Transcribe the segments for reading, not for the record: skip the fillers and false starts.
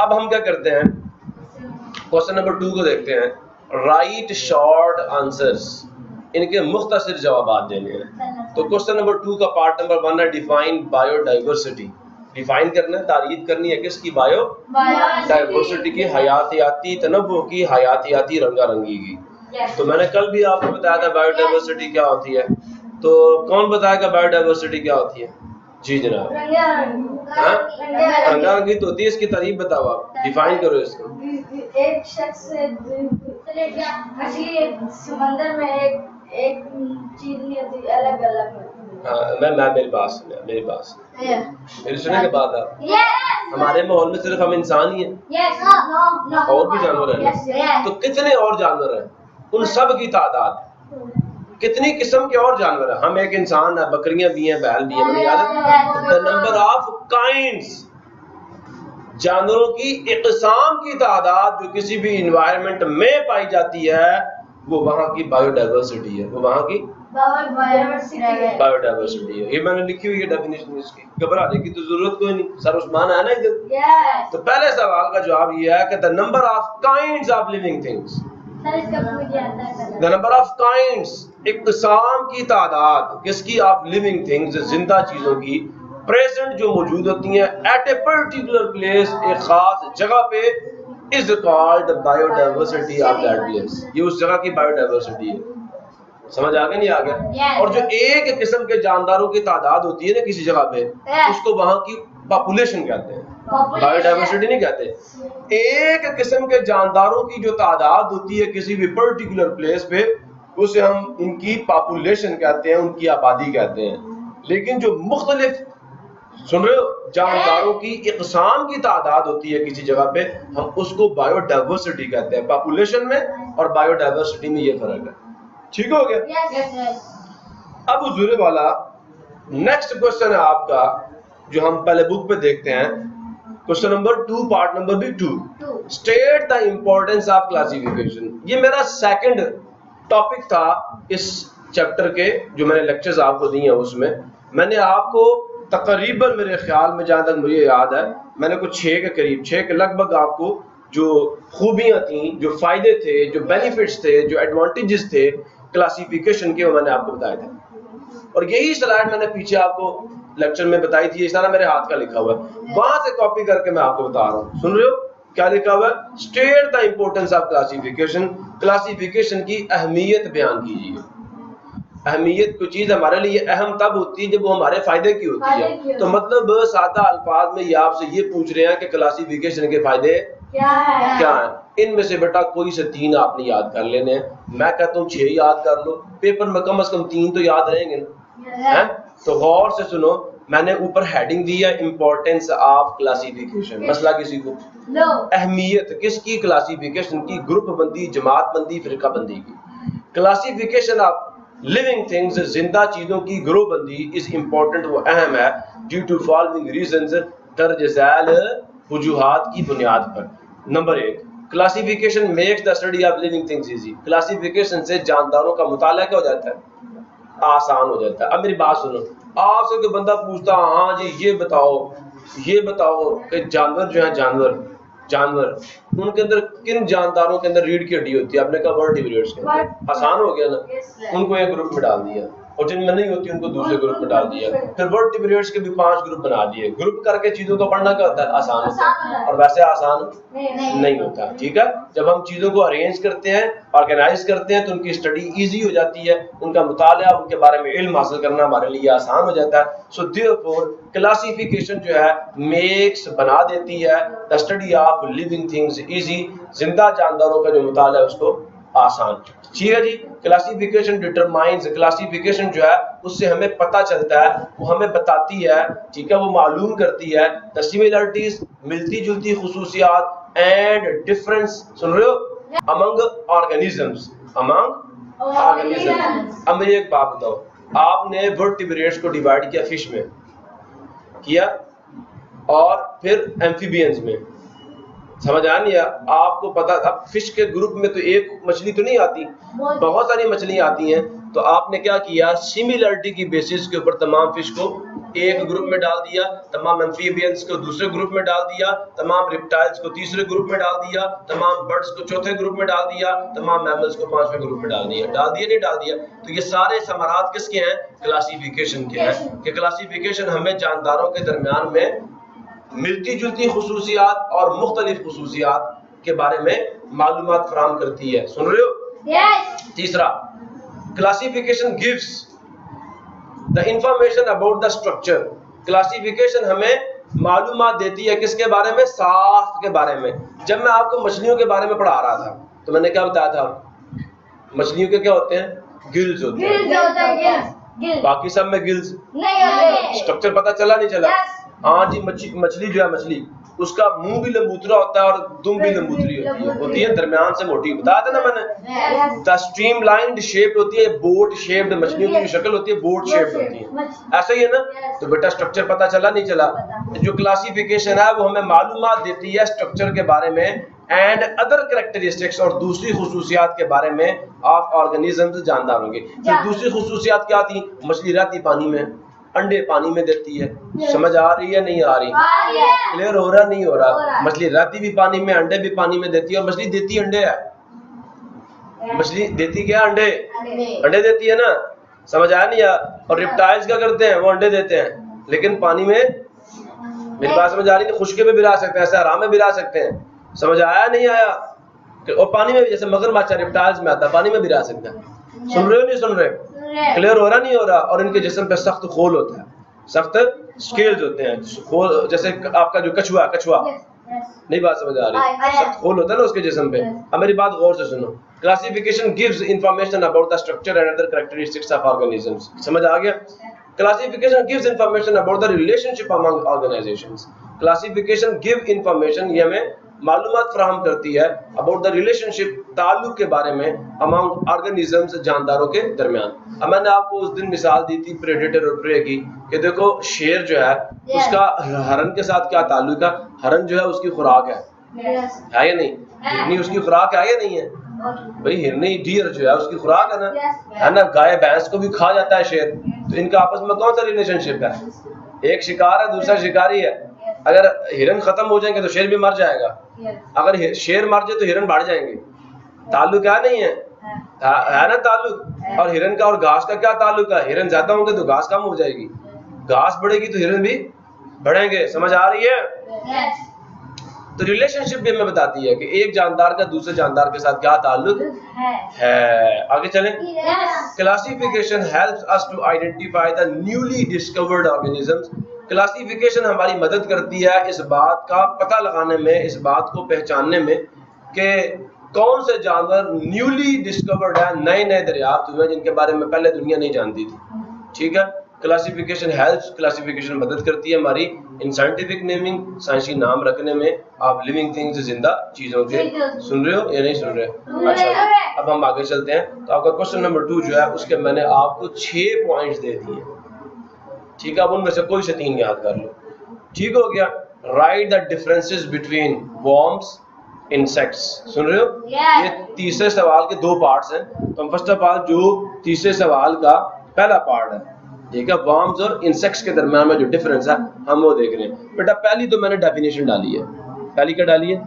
अब हम क्या करते हैं, क्वेश्चन नंबर 2 को देखते हैं। राइट शॉर्ट आंसर्स, इनके मुख्तसर जवाब देने हैं। तो क्वेश्चन नंबर 2 का पार्ट नंबर 1 है डिफाइन बायोडाइवर्सिटी। डिफाइन करना है, तारीफ करनी है किसकी? बायोडाइवर्सिटी की, हयातियाती तनव्वुह की, हयातियाती रंगारंगी की। तो मैंने कल भी आपको बताया था बायोडाइवर्सिटी क्या होती है। तो कौन बताएगा बायोडाइवर्सिटी क्या होती है? जी जनाब, रंगारंगी तो होती है, इसकी तारीफ बताओ, आप डिफाइन करो इसको। एक शख्स समंदर में एक चीज नहीं होती, अलग अलग। हाँ, मेरी बात सुने, मेरी सुनने के बाद आप, हमारे माहौल में सिर्फ हम इंसान ही हैं, और भी जानवर हैं। तो कितने और जानवर हैं? उन सब की तादाद, कितनी किस्म के और जानवर हैं? हम एक इंसान है, बकरियां भी हैं, बैल भी हैं, याद है? द नंबर ऑफ काइंड्स, जानवरों की इक़साम की तादाद जो किसी भी इन्वायरमेंट में पाई जाती है, वो वहां की बायोडाइवर्सिटी है, वो वहां की बायोडाइवर्सिटी है। ये मैंने लिखी हुई है डेफिनेशन इसकी, घबराने की तो जरूरत कोई नहीं। सर उस्मान है ना इधर? तो पहले सवाल का जवाब ये है कि the number of kinds of living things, the number of kinds, इक़साम की तादाद किसकी? ऑफ लिविंग थिंग्स, जिंदा चीजों की, प्रेजेंट जो मौजूद होती हैं एट ए पर्टिकुलर प्लेस, एक खास जगह पे, is called biodiversity of that place. ये उस जगह की बायोडाइवर्सिटी है। समझ आ गया नहीं आ गया? और जो एक किस्म के जानदारों की तादाद होती है ना किसी जगह पे, उसको वहां की पॉपुलेशन कहते हैं, बायोडाइवर्सिटी नहीं कहते। एक किस्म के जानदारों की जो तादाद होती है किसी भी पर्टिकुलर प्लेस पे, उसे हम इनकी पॉपुलेशन कहते हैं, उनकी आबादी कहते हैं। लेकिन जो मुख्तलिफ, सुन रहे हो, जानदारों की इक़साम की तादाद होती है किसी जगह पे, हम उसको बायोडाइवर्सिटी कहते हैं। पॉपुलेशन में और बायोडाइवर्सिटी में ये फर्क है। ठीक हो गया? अब हुजूर वाला नेक्स्ट क्वेश्चन है आपका, जो हम पहले बुक पे देखते हैं। क्वेश्चन नंबर 2 पार्ट नंबर भी 2, state the importance of classification. ये मेरा सेकंड टॉपिक था इस चैप्टर के, जो मैंने लेक्चर्स आपको दिए हैं उसमें मैंने आपको तकरीबन, मेरे ख्याल में जहां तक मुझे याद है, मैंने कुछ 6 के करीब, 6 के लगभग आपको जो खूबियां थी, जो फायदे थे, जो बेनिफिट्स थे, जो एडवांटेजेस थे क्लासिफिकेशन के, वो मैंने आपको बताए थे। और यही स्लाइड मैंने पीछे आपको लेक्चर में बताई थी, ये सारा मेरे हाथ का लिखा हुआ है, वहां से कॉपी करके मैं आपको बता रहा हूँ। सुन रहे हो क्या लिखा हुआ है? State the importance of classification, classification की अहमियत बयान कीजिए। अहमियत कोई चीज हमारे लिए अहम तब होती है जब वो हमारे फायदे की होती है। तो मतलब सादा अल्फाज में ये आपसे ये पूछ रहे हैं कि क्लासिफिकेशन के फायदे क्या है? इनमें से बेटा कोई से 3 आपने याद कर लेने हैं। मैं कहता हूँ 6 याद कर लो, पेपर में कम से कम 3 तो याद रहेंगे ना। तो गौर से सुनो, मैंने ऊपर हेडिंग दी है इंपॉर्टेंस ऑफ क्लासिफिकेशन। मसला किसी को अहमियत किसकी? क्लासिफिकेशन की, ग्रुप बंदी, जमात बंदी, फिरका बंदी की। क्लासिफिकेशन ऑफ लिविंग थिंग्स, जिंदा चीजों की ग्रुप बंदी इज इम्पोर्टेंट, वो अहम है, ड्यू टू फॉलोइंग रीजंस, दर्ज झैल वजूहात की बुनियाद पर। Number 1, classification makes the study of living things easy. Classification से जानदारों का मुताला क्या हो जाता है? आसान हो जाता है। अब मेरी बात सुनो, आपसे कोई बंदा पूछता, हाँ जी ये बताओ कि जानवर जो है, जानवर उनके अंदर किन जानदारों के अंदर रीढ़ की हड्डी होती है? आपने कहा वर्टिब्रेट्स के। आसान हो गया ना, उनको एक ग्रुप में डाल दिया, और जिनमें नहीं होती उनको दूसरे ग्रुप में डाल दिया। फिर वर्टिब्रेट्स के भी 5 ग्रुप बना दिए। ग्रुप करके चीजों को पढ़ना क्या होता है? आसान होता है। और वैसे आसान नहीं होता। ठीक है, जब हम चीजों को अरेंज करते हैं, ऑर्गेनाइज करते हैं, तो उनकी स्टडी इजी हो जाती है, उनका मुताला, उनके बारे में इल्म हासिल करना हमारे लिए आसान हो जाता है। सो देयरफॉर क्लासिफिकेशन जो है मेक्स, बना देती है, the study of living things easy, जिंदा जानदारों का जो मुताला है उसको आसान। ठीक है जी। क्लासिफिकेशन डिटरमाइंस, क्लासिफिकेशन जो है उससे हमें पता चलता है, वो हमें बताती है, ठीक है, वो मालूम करती है द सिमिलरिटीज, मिलती जुलती खुसूसियात, एंड डिफरेंस, सुन रहे हो, अमंग ऑर्गेनिजम्स, अब मुझे एक बात बताओ, आपने वर्टिब्रेट्स को डिवाइड किया फिश में किया, और फिर एम्फीबियंस में, समझ आ नहीं? आपको पता, अब फिश के ग्रुप में तो एक मछली तो नहीं आती, बहुत सारी मछलियां आती हैं। तो आपने क्या किया? सिमिलरिटी की बेसिस के ऊपर तमाम फिश को एक ग्रुप में डाल दिया, तमाम एम्फीबियंस को दूसरे ग्रुप में डाल दिया, तमाम रिप्टाइल्स को तीसरे ग्रुप में डाल दिया, तमाम बर्ड्स को चौथे ग्रुप में डाल दिया, तमाम मैमल्स को पांचवें ग्रुप में डाल दिया नहीं डाल दिया। तो ये सारे समारात किसके हैं? क्लासिफिकेशन के हैं। कि क्लासिफिकेशन हमें जानदारों के दरमियान में मिलती जुलती खुसूसियात और मुख्तलिफ खुसूसियात के बारे में मालूमात फराहम करती है। सुन रहे हो? तीसरा, classification gives the information about the structure. Classification हमें मालूमात देती है किसके बारे में? साख्त के बारे में। जब मैं आपको मछलियों के बारे में पढ़ा रहा था तो मैंने क्या बताया था? मछलियों के क्या होते हैं? गिल्स होते हैं। बाकी सब में गिल्स नहीं होते। स्ट्रक्चर पता चला नहीं चला? हाँ जी, मछली जो है, मछली उसका मुंह भी लंबूतरा होता है और दुम भी लंबूतरी होती है दरमियान से मोटी। बताया था ना मैंने? द स्ट्रीमलाइन्ड शेप होती है, बोट शेप्ड। मछलियों की शक्ल होती है बोट शेप्ड होती है, ऐसा ही है ना? तो बेटा स्ट्रक्चर पता चला नहीं चला? जो क्लासिफिकेशन है वो हमें मालूमात देती है स्ट्रक्चर के बारे में एंड अदर कैरेक्टरिस्टिक्स, और दूसरी खुसूसियात के बारे में आप ऑर्गेनिज्म जानदार होंगे। फिर दूसरी खुसूसियात क्या थी? मछली रहती पानी में, अंडे पानी में देती है। समझ आ रही है नहीं आ रही? क्लियर हो रहा नहीं हो रहा? मछली रहती भी पानी में, अंडे भी पानी में देती है। और मछली देती अंडे है। मछली देती क्या? अंडे। अंडे देती है ना? समझ आया नहीं यार? और रिप्टाइल्स क्या करते हैं? वो अंडे देते हैं लेकिन पानी में। मेरी बात समझ आ रही है? खुशके में भी रह सकते हैं, सहरा में भी रह सकते हैं। समझ आया नहीं आया? और पानी में भी, जैसे मगरमच्छ रिप्टाइल्स में आता है, पानी में भी रह सकता है। सुन रहे हो नहीं सुन रहे? क्लियर हो रहा नहीं हो रहा? और इनके जिस्म पे सख्त खोल होता है, सख्त स्केल्स होते हैं। खोल जैसे आपका जो कछुआ नहीं, बात समझ आ रही? सख्त खोल होता है ना उसके जिस्म पे। अब मेरी बात गौर से सुनो। Classification gives information about the structure and other characteristics of organisms. समझ आ गया? Classification gives information about the relationship among organisations. Classification give information, ये हमें मालूमात फराहम करती है अबाउट द रिलेशनशिप, ताल्लुक के बारे में, अमंग ऑर्गेनिजम्स, जानदारों के दरमियान। अब मैंने आपको उस दिन मिसाल दी थी प्रेडेटर और प्रे की, कि देखो शेर जो है उसका हरन के साथ क्या ताल्लुक है? हरन जो है उसकी खुराक है या नहीं? हिरनी उसकी खुराक है या नहीं है? भाई हिरनी, डियर जो है उसकी खुराक है ना? गाय भैंस को भी खा जाता है शेर। तो इनका आपस में कौन सा रिलेशनशिप है? एक शिकार है, दूसरा शिकारी है। अगर हिरन खत्म हो जाएंगे तो शेर भी मर जाएगा। अगर शेर मर जाए तो हिरन बढ़ जाएंगे। ताल्लुक है नहीं है? है ना ताल्लुक? और हिरन का और घास का क्या ताल्लुक है? हिरन ज्यादा होंगे तो घास कम हो जाएगी, घास बढ़ेगी तो हिरन भी बढ़ेंगे। समझ आ रही है? तो रिलेशनशिप भी हमें बताती है कि एक जानदार का दूसरे जानदार के साथ क्या ताल्लुक है। आगे चलें। Classification helps us to identify the newly discovered organisms. Classification हमारी मदद करती है इस बात का पता लगाने में, इस बात को पहचानने में कि कौन से जानवर न्यूली डिस्कवर्ड है, नए नए दरियाफ्त हुए जिनके बारे में पहले दुनिया नहीं जानती थी। ठीक है? क्लासिफिकेशन हेल्प्स, क्लासिफिकेशन मदद करती है हमारी इन साइंटिफिक नेमिंग, साइंसी नाम रखने में, आप लिविंग थिंग्स, जिंदा चीजों के। सुन रहे हो या नहीं सुन रहे? अच्छा, अब हम आगे चलते हैं। तो आपका क्वेश्चन नंबर 2 जो है उसके मैंने आपको 6 पॉइंट्स दे दिए। ठीक है? अब उनमें से कोई से 3 याद कर लो। ठीक हो गया? Write the differences between worms, insects. सुन रहे हो? ये तीसरे सवाल के 2 पार्ट्स हैं। तो हम फर्स्ट ऑफ ऑल जो तीसरे सवाल का पहला पार्ट है, ठीक है, वॉर्म्स और इंसेक्ट्स के दरमियान में जो डिफरेंस है हम वो देख रहे हैं। बेटा पहली तो मैंने डेफिनेशन डाली है। पहली क्या डाली है?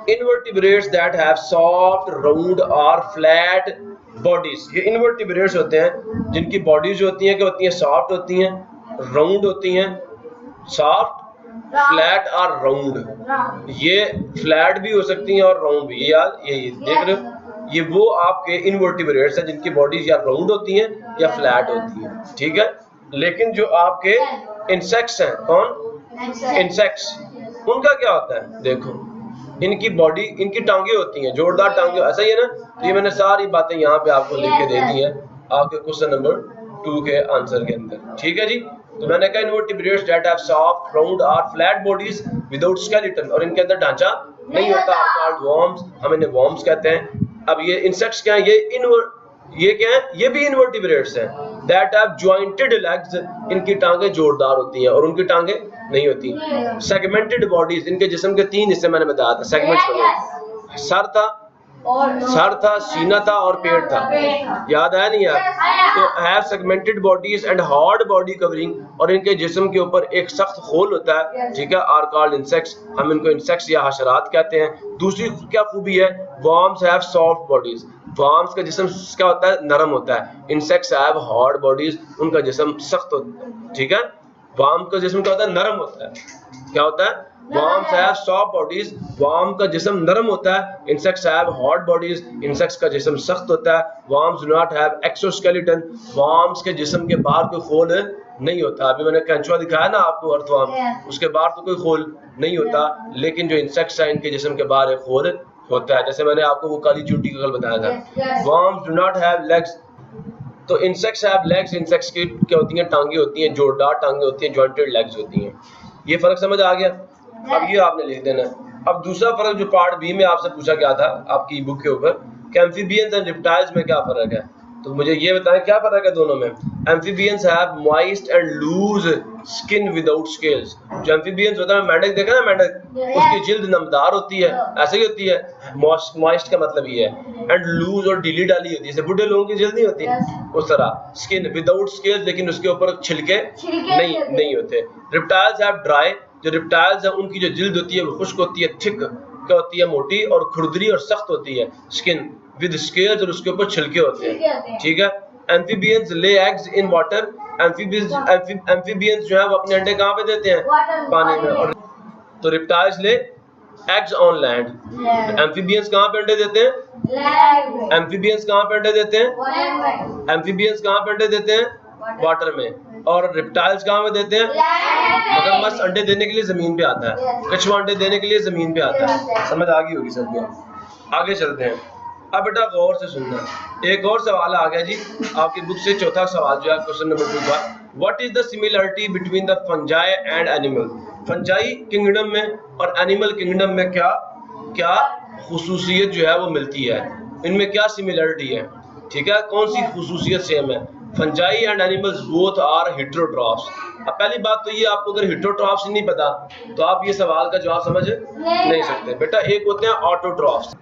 Invertebrates that have soft, round और फ्लैट बॉडीज। ये इनवर्टिब्रेट्स होते हैं जिनकी बॉडीज होती हैं, क्या होती हैं? सॉफ्ट होती हैं, राउंड होती हैं, सॉफ्ट, फ्लैट और राउंड। ये फ्लैट भी हो सकती हैं और राउंड भी। ये देख रहे हो? ये वो आपके इनवर्टिब्रेट्स हैं जिनकी बॉडीज या राउंड होती हैं या फ्लैट होती हैं। ठीक है? लेकिन जो आपके इंसेक्ट्स हैं, कौन? इंसेक्ट्स, उनका क्या होता है? देखो इनकी बॉडी, इनकी टांगे होती हैं, जोरदार टांगे। ऐसा ही है ना? ये मैंने सारी बातें यहाँ पे आपको लिख के दे दी हैं आपके क्वेश्चन नंबर 2 के आंसर के अंदर। ठीक है जी? तो मैंने कहा invertebrates that have soft, round और फ्लैट बॉडीज विदाउट स्केलेटन, और इनके अंदर ढांचा नहीं होता, आर कॉल्ड वॉर्म्स। हम इन्हें वॉर्म्स कहते हैं। अब ये इंसेक्ट्स क्या है? ये क्या है? ये भी इनवर्टिब्रेट्स हैं दैट हैव जॉइंटेड लेग्स। इनकी टांगे जोरदार होती हैं और उनकी टांगे नहीं होती। सेगमेंटेड बॉडीज, इनके जिस्म के 3 हिस्से मैंने बताया था, सेगमेंट्स बने। सर था, सर था, सीना था और पेट था। याद आया नहीं यार? तो have segmented bodies and hard body covering, और इनके जिस्म के ऊपर एक सख्त खोल होता है, ठीक है, आर कॉल्ड इंसेक्ट्स, हम इनको इंसेक्ट्स या हशरात कहते हैं। दूसरी क्या खूबी है, worms have soft bodies, worms का जिस्म क्या होता है, नरम होता है। इंसेक्ट्स हैव हार्ड बॉडीज, उनका जिस्म सख्त होता है, ठीक है। वर्म का जिस्म क्या होता है, नरम होता है। क्या होता है, worms have soft bodies, worm का जिस्म नरम होता है। insects have hard bodies, insects का जिस्म सख्त होता है। worms do not have exoskeleton, worms के जिस्म के बाहर कोई खोल नहीं होता। अभी मैंने केंचुआ दिखाया ना आपको, अर्थवर्म, उसके बाहर तो कोई खोल नहीं होता, लेकिन जो इंसेक्ट्स है इनके जिस्म के बाहर एक खोल होता है, जैसे मैंने आपको वो काली चूंटी का कल बताया था। worms do not have legs, तो इंसेक्ट्स हैव लेग्स, इंसेक्ट्स की क्या होती हैं, टांगे होती हैं, जोरदार टांगे होती हैं, जॉइंटेड लेग्स होती हैं। ये फर्क समझ आ गया? अब ये आपने लिख देना है। अब दूसरा फर्क जो पार्ट बी में आपसे पूछा गया था आपकी बुक के ऊपर, कि एम्फीबियंस एंड रिप्टाइल्स में क्या फर्क है, तो मुझे ये बताएं क्या फर्क है दोनों में। Amphibians have moist and loose skin without scales. जो एम्फीबियंस होता है, मेंढक देखा ना, मेंढक, उसकी जिल्द नमदार होती है, ऐसे ही होती है, मॉइस्ट का मतलब ये है, एंड लूज और ढीली डाली होती है, जैसे बुढ़े लोगों की जिल्द नहीं होती उस तरह। स्किन विदाउट स्केल्स, लेकिन उसके ऊपर छिलके नहीं होते। रिप्टाइल्स हैव ड्राई, जो रिप्टाइल्स है उनकी जो जिल्द होती है वो खुश्क होती है, थिक क्या होती है, मोटी और खुरदरी और सख्त होती है स्किन, विद स्केल्स, और उसके ऊपर छिलके होते हैं, ठीक है। एम्फीबियंस ले एग्स इन वाटर, एम्फीबियंस जो है वो अपने अंडे कहाँ पे देते हैं, पानी में, और तो reptiles lay eggs on land. Amphibians कहाँ पे अंडे देते हैं, एम्फीबियंस कहाँ पे अंडे देते हैं, एम्फीबियंस कहाँ पे अंडे देते हैं, वाटर में, और रिप्टाइल्स कहाँ पे देते हैं, मगरमच्छ अंडे देने के लिए जमीन पे आता है, कछुआ अंडे देने के लिए जमीन पे आता है। समझ आ गई होगी सबको? आगे चलते हैं। अब बेटा गौर से सुनना, एक और सवाल आ गया जी आपकी बुक से, चौथा सवाल जो है क्वेश्चन नंबर 2 का, what is the similarity between the fungi and animal. Fungi kingdom में और एनिमल किंगडम में क्या क्या खुसूसियत जो है वो मिलती है, इनमें क्या सिमिलरिटी है, ठीक है, कौन सी खुसूसियत सेम है। Fungi and animals both are heterotrophs. अब पहली बात तो ये, आपको अगर हेटेरोट्रॉफ्स नहीं पता तो आप ये सवाल का जवाब समझ नहीं सकते। बेटा एक होते हैं ऑटोट्रॉफ्स,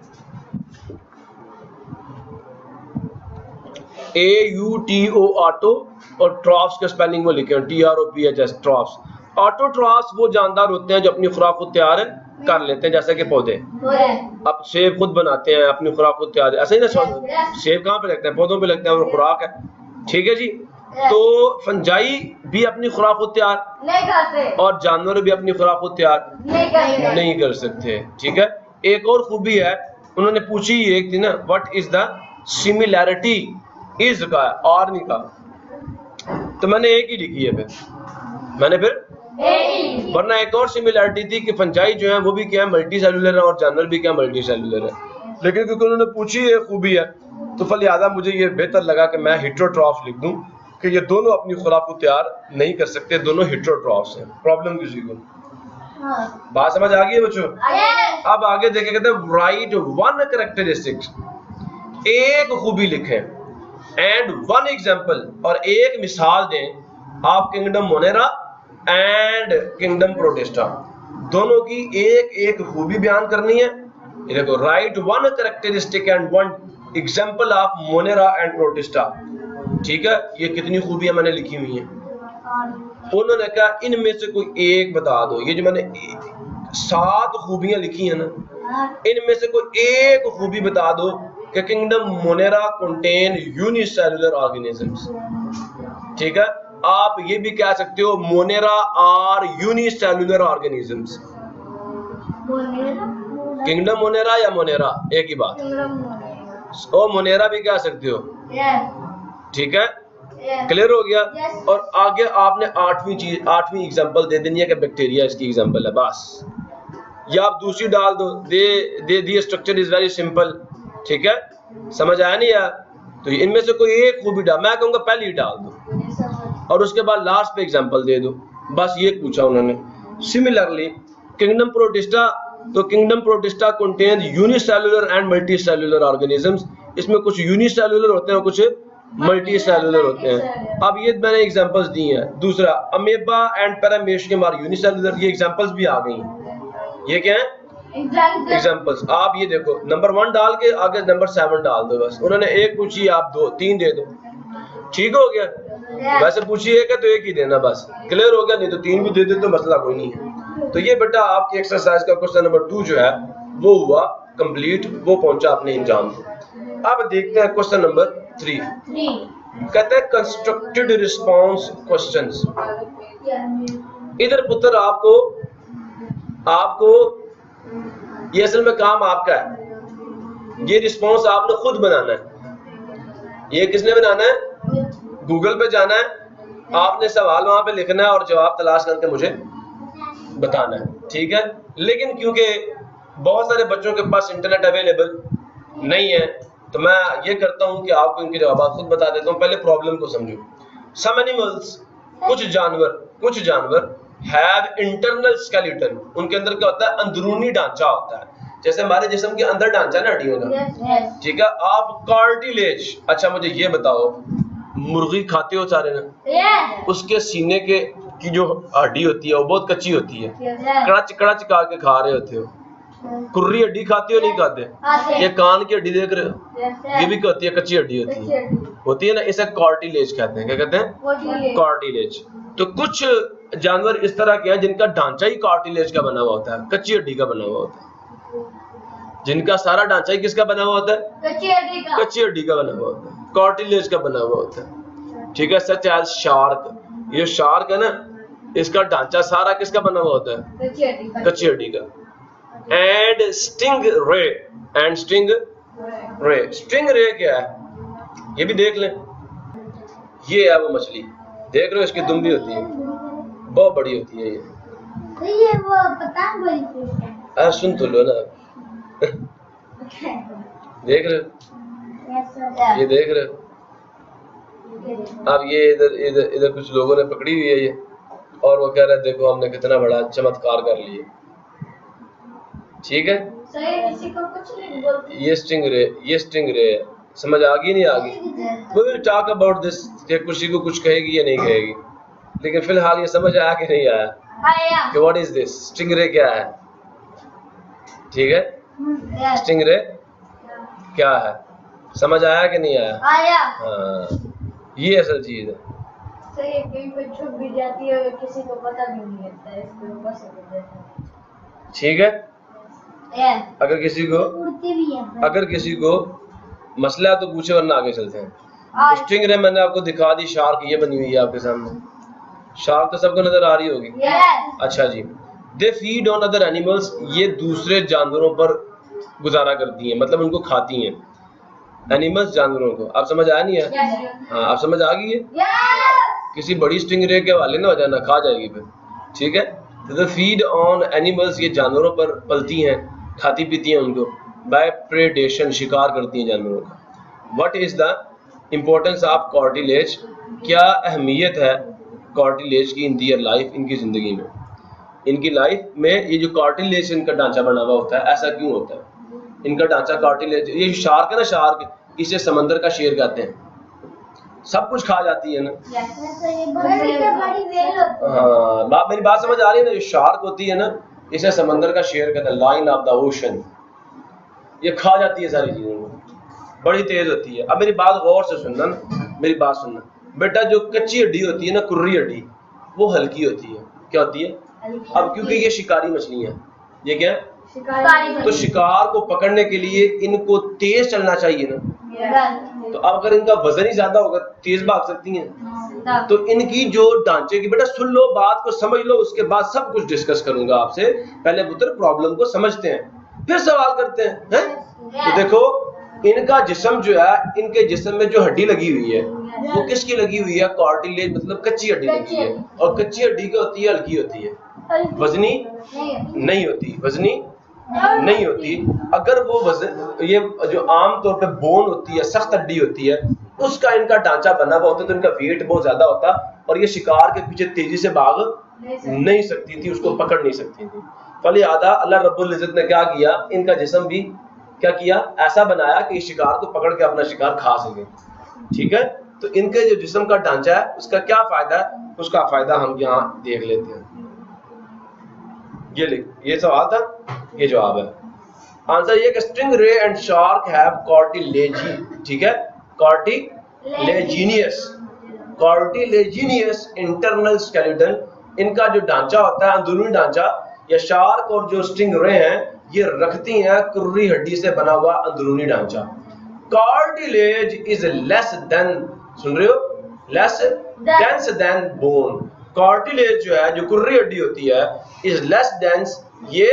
AUTO ऑटो, और ट्रॉफ्स के स्पेलिंग वो लिखे हैं TROPHS ट्रॉफ्स। ऑटोट्रॉफ्स वो जानदार होते हैं जो अपनी खुराक खुद तैयार कर लेते हैं, जैसे कि पौधे, अब सेब खुद बनाते हैं, अपनी खुराक खुद तैयार, ऐसे ही ना, सेब कहाँ पे लगते हैं, पौधों पे लगते हैं, और खुराक है, ठीक है जी। तो फंजाई भी अपनी खुराक खुद तैयार नहीं करते, और जानवर भी अपनी खुराक खुद तैयार नहीं कर सकते, ठीक है। एक और खूबी है, उन्होंने पूछी एक थी ना, what is the similarity, is का और नहीं का, तो मैंने एक ही लिखी है, वरना एक और सिमिलैरिटी थी कि फंजाई जो है वो भी क्या है, मल्टी सेलुलर है, और जानवर भी क्या मल्टी सेलुलर है, लेकिन क्योंकि उन्होंने पूछी है खूबी है, तो फलियादा मुझे ये बेहतर लगा कि मैं हेटेरोट्रॉफ लिख दूं, कि ये दोनों अपनी खुराक को तैयार नहीं कर सकते, दोनों हेटेरोट्रॉफ्स हैं। प्रॉब्लम किसी को बात समझ आ गई है बच्चों? अब आगे देखें, कहते हैं राइट वन कैरेक्टरिस्टिक्स, एक खूबी लिखें, एंड वन एग्जांपल, और एक मिसाल दें आप kingdom Monera and kingdom protista, दोनों की एक एक खूबी बयान करनी है। ये देखो, right one characteristic and one example of Monera and protista, ठीक है। ये कितनी खूबियां मैंने लिखी हुई हैं, उन्होंने कहा इनमें से कोई एक बता दो। ये जो मैंने 7 खूबियां लिखी हैं ना, इनमें से कोई एक खूबी बता दो कि kingdom monera contain unicellular organisms, ठीक है। आप ये भी कह सकते हो monera are unicellular organisms, kingdom monera या मोनेरा एक ही बात, ओ मोनेरा भी कह सकते हो, ठीक है, क्लियर हो गया। और आगे आपने 8वीं एग्जांपल दे देनी है कि बैक्टीरिया इसकी एग्जांपल है, बस, या आप दूसरी डाल दो, दे स्ट्रक्चर इज वेरी सिंपल, ठीक है, समझ आया नहीं यार? तो इनमें से कोई एक खूबी डाल, मैं कहूँगा पहली डाल दो, और उसके बाद लास्ट पे एग्जांपल दे दो, बस ये पूछा उन्होंने। सिमिलरली किंगडम प्रोटिस्टा, तो kingdom protista contain unicellular and multicellular organisms, इसमें कुछ यूनिसेलुलर होते हैं, कुछ मल्टी सेलुलर होते हैं। अब ये मैंने एग्जांपल्स दी हैं। दूसरा, amoeba and paramecium are unicellular, ये एग्जांपल्स भी आ गई हैं। ये क्या है? एग्जाम्पल्स। आप ये देखो नंबर 1 डाल के आगे नंबर 7 डाल दो बस। उन्होंने एक पूछी, आप 2 3 दे दो, ठीक हो गया। वैसे पूछी एक है तो एक ही देना, बस क्लियर हो गया। नहीं तो 3 भी दे दे तो मसला कोई नहीं है। तो ये बेटा आपकी एक्सरसाइज का क्वेश्चन नंबर 2 जो है वो हुआ कंप्लीट, वो पहुंचा अपने इंजाम को। अब देखते हैं क्वेश्चन नंबर 3। कहते हैं कंस्ट्रक्टेड रिस्पांस क्वेश्चंस। इधर पुत्र आपको ये असल में काम आपका है, ये रिस्पांस आपने खुद बनाना है। ये किसने बनाना है? गूगल पे जाना है, आपने सवाल वहां पे लिखना है और जवाब तलाश करके मुझे बताना है, ठीक है। लेकिन क्योंकि बहुत सारे बच्चों के पास इंटरनेट अवेलेबल नहीं है तो मैं ये करता हूं कि आपको इनके जवाब खुद बता देता हूं। पहले प्रॉब्लम को समझो। सम एनिमल्स, कुछ जानवर हैव इंटरनल स्केलेटन, उनके अंदर क्या होता है? अंदरूनी ढांचा होता है। जैसे हमारे जिस्म के अंदर ढांचा ना हड्डियों का, ठीक है। आप कार्टिलेज, अच्छा मुझे ये बताओ, मुर्गी खाते हो सारे ना? उसके सीने की जो हड्डी होती है वो बहुत कच्ची होती है, कड़च कड़च के खा रहे होते हो। कुर्री हड्डी खाते हो नहीं खाते? ये कान की हड्डी देख रहे हो, ये भी क्या होती है? कच्ची हड्डी होती है ना, इसे कार्टिलेज कहते हैं। क्या कहते हैं? कार्टिलेज। तो कुछ जानवर इस तरह के हैं जिनका ढांचा ही कार्टिलेज का बना हुआ होता है, कच्ची हड्डी का बना हुआ होता है। जिनका सारा ढांचा ही किसका बना हुआ होता है? कच्ची हड्डी का बना हुआ होता है, कार्टिलेज का बना हुआ होता है, ठीक है। सच एज शार्क, ये शार्क है ना, इसका ढांचा सारा किसका बना हुआ होता है? कच्ची हड्डी का। एंड स्टिंग रे, स्टिंग रे क्या है ये भी देख लें। ये है वो मछली, देख रहे हो, इसकी दुम भी होती है, बहुत बड़ी होती है ये वो पतंग बड़ी। सुन तो लो ना देख रहे हो, ये देख रहे हो। अब ये इधर कुछ लोगों ने पकड़ी हुई है ये, और वो कह रहे हैं देखो हमने कितना बड़ा चमत्कार कर लिया, ठीक है। किसी को कुछ नहीं बोलते। ये स्टिंग रे है, समझ आ गई नहीं आ गई? We will talk about this, कि किसी को कुछ कहेगी या नहीं कहेगी, लेकिन फिलहाल ये समझ आया कि नहीं आया कि व्हाट इज दिस, स्टिंग रे क्या है, ठीक है। स्टिंग रे क्या है, समझ आया कि नहीं आया? हाँ, ये असल चीज है। सही है, कहीं पे छुप भी जाती है और किसी को पता भी नहीं लगता है, इसको ऊपर से कर देते हैं, ठीक है। अगर किसी को मसला है तो पूछे, वरना आगे चलते हैं। स्टिंग रे मैंने आपको दिखा दी, शार्क ये बनी हुई है आपके सामने। शार्क तो सबको नजर आ रही होगी। अच्छा जी। They feed on other animals, ये दूसरे जानवरों पर गुजारा करती हैं, मतलब उनको खाती हैं। एनिमल्स जानवरों को, आप समझ आया नहीं है? हाँ, आप समझ आ गई है। किसी बड़ी स्टिंग रे के हवाले ना हो जाना, खा जाएगी फिर, ठीक है। तो फीड ऑन एनिमल्स, ये जानवरों पर पलती हैं, खाती पीती हैं उनको। बाय प्रेडेशन, शिकार करती हैं जानवरों का। What is the importance of cartilage, क्या अहमियत है कार्टिलेज की इन दियर लाइफ, इनकी जिंदगी में। इनकी लाइफ में ये जो कार्टिलेज इनका ढांचा बना हुआ होता है, ऐसा क्यों होता है? इनका ढांचा कार्टिलेज, ये शार्क है ना, शार्क, इसे समंदर का शेर कहते हैं, सब कुछ खा जाती है ना। हाँ, मेरी बात समझ आ रही है ना? जो शार्क होती है ना, इसे समंदर का शेर कहते हैं, लाइन ऑफ द ओशन। ये खा जाती है सारी चीजों को, बड़ी तेज होती है। अब मेरी बात गौर से सुनना ना, मेरी बात सुनना बेटा। जो कच्ची हड्डी होती है ना, कुर्री हड्डी, वो हल्की होती है। क्या होती है? अब क्योंकि ये शिकारी मछलियां, ये क्या है? तो शिकार को पकड़ने के लिए इनको तेज चलना चाहिए ना। तो अब अगर इनका वजन ही ज्यादा होगा, तेज भाग सकती हैं। तो इनकी जो ढांचे की, बेटा सुन लो, बात को समझ लो, उसके बाद सब कुछ डिस्कस करूंगा आपसे। पहले पुत्र प्रॉब्लम को समझते हैं, फिर सवाल करते हैं। तो देखो, इनका जिस्म जो है, इनके जिस्म में जो हड्डी लगी हुई है वो किसकी लगी हुई है? कार्टिलेज, मतलब कच्ची हड्डी लगी है। और कच्ची हड्डी क्या होती है? हल्की होती है, वजनी नहीं होती, वजनी नहीं होती। अगर वो वजन, ये जो आम तौर पे बोन होती है, सख्त हड्डी होती है, उसका इनका ढांचा बना हुआ होता है, तो इनका वेट बहुत ज्यादा होता, और ये शिकार के पीछे तेजी से भाग नहीं सकती थी, उसको पकड़ नहीं सकती थी। फलिहादा अल्लाह रब्बुल इज्जत ने क्या किया? इनका जिस्म भी क्या किया? ऐसा बनाया कि शिकार को पकड़ के अपना शिकार खा सके, ठीक है। तो इनके जो जिस्म का ढांचा है, उसका क्या फायदा है? उसका फायदा हम यहाँ देख लेते हैं। ये लिख, ये सवाल था, ये जवाब है। आंसर ये कि स्टिंग रे एंड शार्क हैव कार्टिलेजी, ठीक है, कार्टिलेजिनियस इंटरनल स्केलेटन, इनका जो ढांचा होता है अंदरूनी ढांचा, या शार्क और जो स्टिंग रे हैं ये रखती हैं कुर्री हड्डी से बना हुआ अंदरूनी ढांचा। कार्टिलेज इज लेस देन, सुन रहे हो, less dense then bone. Cartilage जो है, जो कुर्री हड्डी होती है, इज लेस डेंस, ये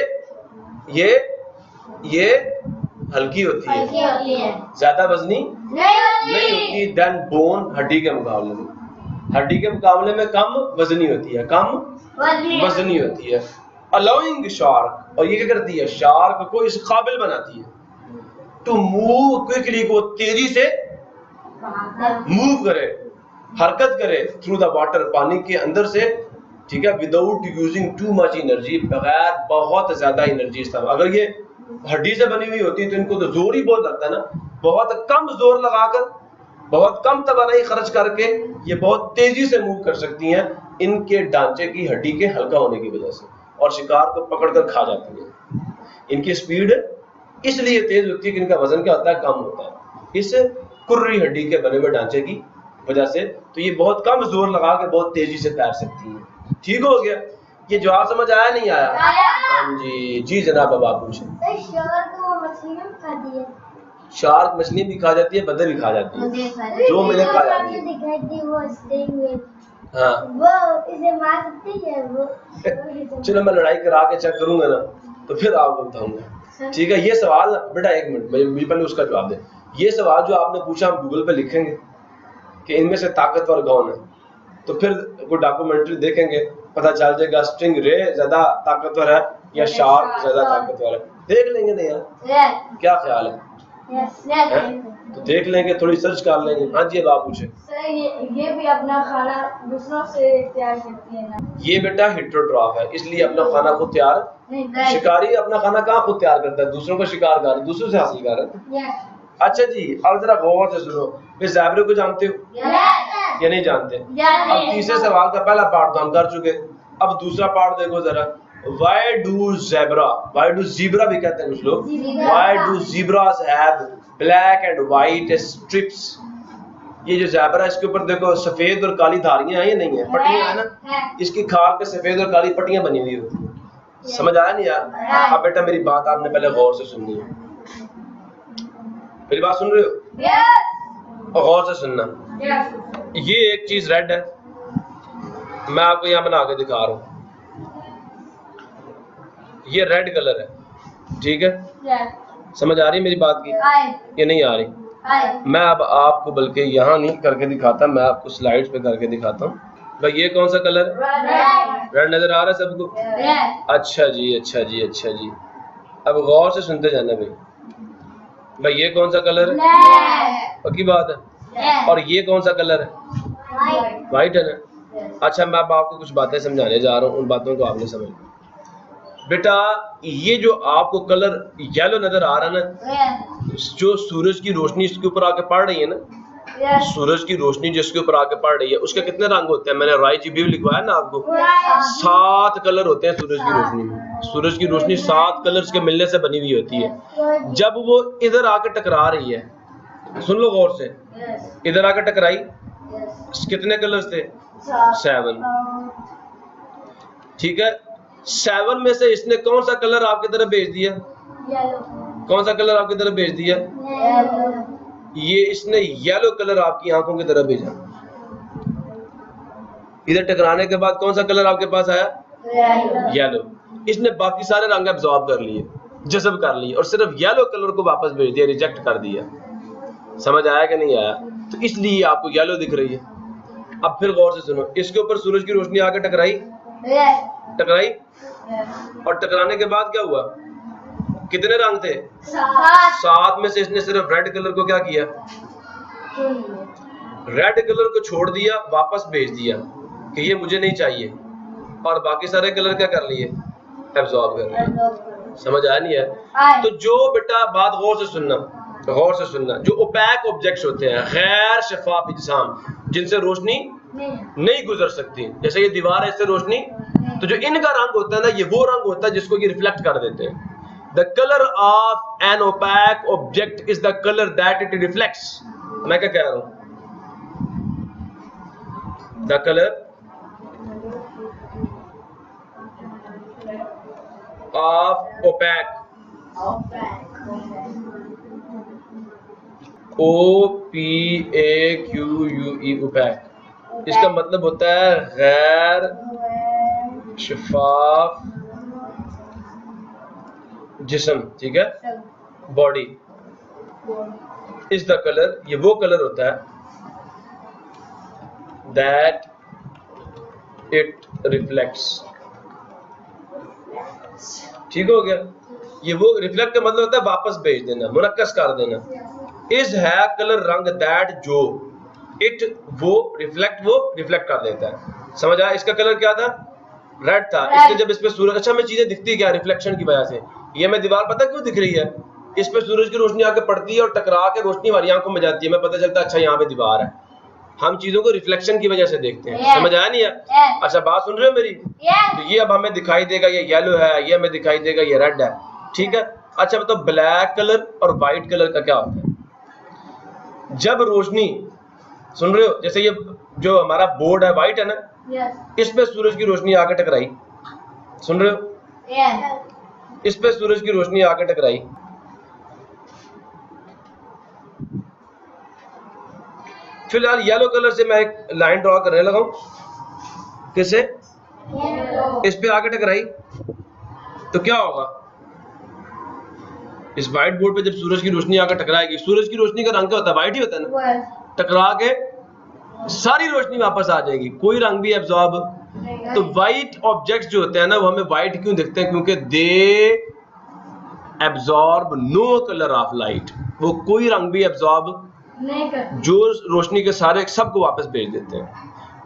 हल्की होती है, ज्यादा वजनी नहीं होती, देन बोन, हड्डी के मुकाबले में, हड्डी के मुकाबले में कम वजनी होती है, कम वजनी होती है। अलाउइंग शार्क, और ये क्या करती है, शार्क को इस काबिल बनाती है टू मूव क्विकली, को तेजी से मूव करे, हरकत करे, थ्रू द वाटर, पानी के अंदर से, ठीक है, without using too much energy, बगैर बहुत ज्यादा एनर्जी इस्तेमाल। अगर ये हड्डी से बनी हुई होती तो इनको तो जोर ही बहुत लगता है ना, बहुत कम जोर लगाकर, बहुत कम तवानाई खर्च करके ये बहुत तेजी से मूव कर सकती हैं, इनके ढांचे की हड्डी के हल्का होने की वजह से, और शिकार को पकड़कर खा जाती है। इनकी स्पीड इसलिए तेज होती है कि इनका वजन क्या होता है, कम होता है, इस कुर्री हड्डी के बने हुए ढांचे की वजह से। तो ये बहुत कम जोर लगा के बहुत तेजी से तैर सकती है। ठीक हो गया, ये जवाब समझ आया नहीं आया? हाँ जी, जी जनाब, अब आप पूछें। शार्क मछली भी खा जाती है, बदर भी खा जाती है, जो मैंने खा जाती है। हाँ, चलो मैं लड़ाई करा के चेक करूंगा ना, तो फिर आपको बताऊंगा, ठीक है। ये सवाल बेटा, एक मिनट पहले उसका जवाब दे। ये सवाल जो आपने पूछा हम गूगल पे लिखेंगे कि इनमें से ताकतवर कौन है, तो फिर कोई डॉक्यूमेंट्री देखेंगे, पता चल जाएगा स्टिंग रे ज्यादा ताकतवर है या शार्क ज्यादा ताकतवर है, देख लेंगे ना यार, क्या ख्याल है? तो देख लेंगे, थोड़ी सर्च कर लेंगे। हाँ जी, अब आप पूछे। ये भी अपना खाना दूसरों से तैयार करती है ना? ये बेटा हेटेरोट्रॉफ है, इसलिए अपना खाना खुद तैयार, शिकारी अपना खाना कहाँ खुद तैयार करता है, दूसरों का शिकार कर, दूसरों से हासिल कर रहा है। अच्छा जी, अब जरा गौर से सुनो, फिर ज़ेब्रे को जानते हो या नहीं जानते? अब तीसरे सवाल का पहला पार्ट तो हम कर चुके, अब दूसरा पार्ट देखो जरा। Why do zebra भी कहते हैं कुछ लोग, why do zebras have black and white strips? ये जो ज़ेब्रा है इसके ऊपर देखो सफेद और काली धारियां हैं या नहीं है, पट्टियां है ना, इसकी खाल पे सफेद और काली पट्टियां बनी हुई होती है। समझ आया नहीं यार? अब बेटा मेरी बात आपने पहले गौर से सुननी है, मेरी बात सुन रहे हो? और गौर से सुनना। ये एक चीज रेड है, मैं आपको यहाँ बना के दिखा रहा हूँ, ये रेड कलर है, ठीक है? समझ आ रही है मेरी बात की? ये नहीं आ रही? मैं अब आपको बल्कि यहाँ नहीं करके दिखाता, मैं आपको स्लाइड्स पे करके दिखाता हूँ। भाई ये कौन सा कलर? रेड नजर आ रहा है सबको? अच्छा जी, अच्छा जी, अच्छा जी। अब गौर से सुनते जाना भाई ये कौन सा कलर है? पक्की बात है। और ये कौन सा कलर है? वाइट है ना? अच्छा, मैं अब आपको कुछ बातें समझाने जा रहा हूँ, उन बातों को आपने समझ बेटा। ये जो आपको कलर येलो नजर आ रहा है ना, जो सूरज की रोशनी इसके ऊपर आके पड़ रही है ना, सूरज की रोशनी जिसके ऊपर आके पड़ रही है, उसके कितने रंग होते हैं? मैंने राय जी भी लिखवाया ना आपको, 7 कलर होते हैं सूरज की रोशनी में। सूरज की रोशनी 7 कलर्स के मिलने से बनी हुई होती है। जब वो इधर आके टकरा रही है, सुन लो गौर से, इधर आके टकराई, कितने कलर्स थे? 7, ठीक है। 7 में से इसने कौन सा कलर आपकी तरफ भेज दिया? कौन सा कलर आपकी तरफ भेज दिया? ये इसने येलो कलर आपकी आंखों की तरफ भेजा। इधर टकराने के बाद कौन सा कलर आपके पास आया? येलो। इसने बाकी सारे रंग एब्जॉर्ब कर लिए, जज़ब कर लिए, और सिर्फ येलो कलर को वापस भेज दिया, रिजेक्ट कर दिया। समझ आया कि नहीं आया? तो इसलिए आपको येलो दिख रही है। अब फिर गौर से सुनो, इसके ऊपर सूरज की रोशनी आके टकराई, और टकराने के बाद क्या हुआ? कितने रंग थे? 7 में से इसने सिर्फ रेड कलर को क्या किया? रेड कलर को छोड़ दिया, वापस भेज दिया कि ये मुझे नहीं चाहिए, और बाकी सारे कलर क्या कर लिए? एब्जॉर्ब कर लिए। समझ आया नहीं है? तो जो बेटा बात गौर से सुनना, जो ओपैक ऑब्जेक्ट्स होते हैं, गैर शफाफ अजसाम, जिनसे रोशनी नहीं गुजर सकती, जैसे ये दीवार है, इससे रोशनी तो जो इनका रंग होता है ना, ये वो रंग होता है जिसको ये रिफ्लेक्ट कर देते हैं। The colour of an opaque object is the colour that it reflects. मैं क्या कह रहा हूं? The colour of opaque, OPAQUE opaque, इसका मतलब होता है गैर शफाफ जिस्म, ठीक है, बॉडी। इज द कलर, ये वो कलर होता है दैट इट रिफ्लेक्ट्स। ठीक हो गया? ये वो रिफ्लेक्ट का मतलब होता है वापस भेज देना, मुनक्कस कर देना। इज है कलर रंग, दैट जो, इट वो, रिफ्लेक्ट वो रिफ्लेक्ट कर देता है। समझ आया? इसका कलर क्या था? रेड था। इसलिए जब इस पे सूरज, अच्छा हमें चीजें दिखती क्या रिफ्लेक्शन की वजह से? ये हमें दीवार पता क्यों दिख रही है? इस पे सूरज की रोशनी आके पड़ती है और टकरा के रोशनी हमारी आंखों में जाती है, हमें पता चलता है अच्छा यहाँ पे दीवार है। हम चीजों को रिफ्लेक्शन की वजह से देखते हैं। समझ आया नहीं है? अच्छा बात सुन रहे हो मेरी? तो ये अब हमें दिखाई देगा ये येलो है, ये हमें दिखाई देगा ये रेड है, ठीक है। अच्छा बताओ ब्लैक कलर और व्हाइट कलर का क्या होता है? जब रोशनी, सुन रहे हो, जैसे ये जो हमारा बोर्ड है व्हाइट है ना, इस पे सूरज की रोशनी आके टकराई, सुन रहे हो? इस पे सूरज की रोशनी आके टकराई, फिलहाल येलो कलर से मैं एक लाइन ड्रॉ करने लगा हूं। किससे? इस पे आके टकराई तो क्या होगा? इस व्हाइट बोर्ड पे जब सूरज की रोशनी आकर टकराएगी, सूरज की रोशनी का रंग क्या होता है? व्हाइट ही होता है ना। टकरा के सारी रोशनी वापस आ जाएगी, कोई रंग भी एब्जॉर्ब। तो व्हाइट ऑब्जेक्ट्स जो होते हैं ना, वो हमें व्हाइट क्यों दिखते हैं? क्योंकि they absorb no colour of light, वो कोई रंग भी एब्जॉर्ब नहीं करते, जो रोशनी के सारे सबको वापस भेज देते हैं।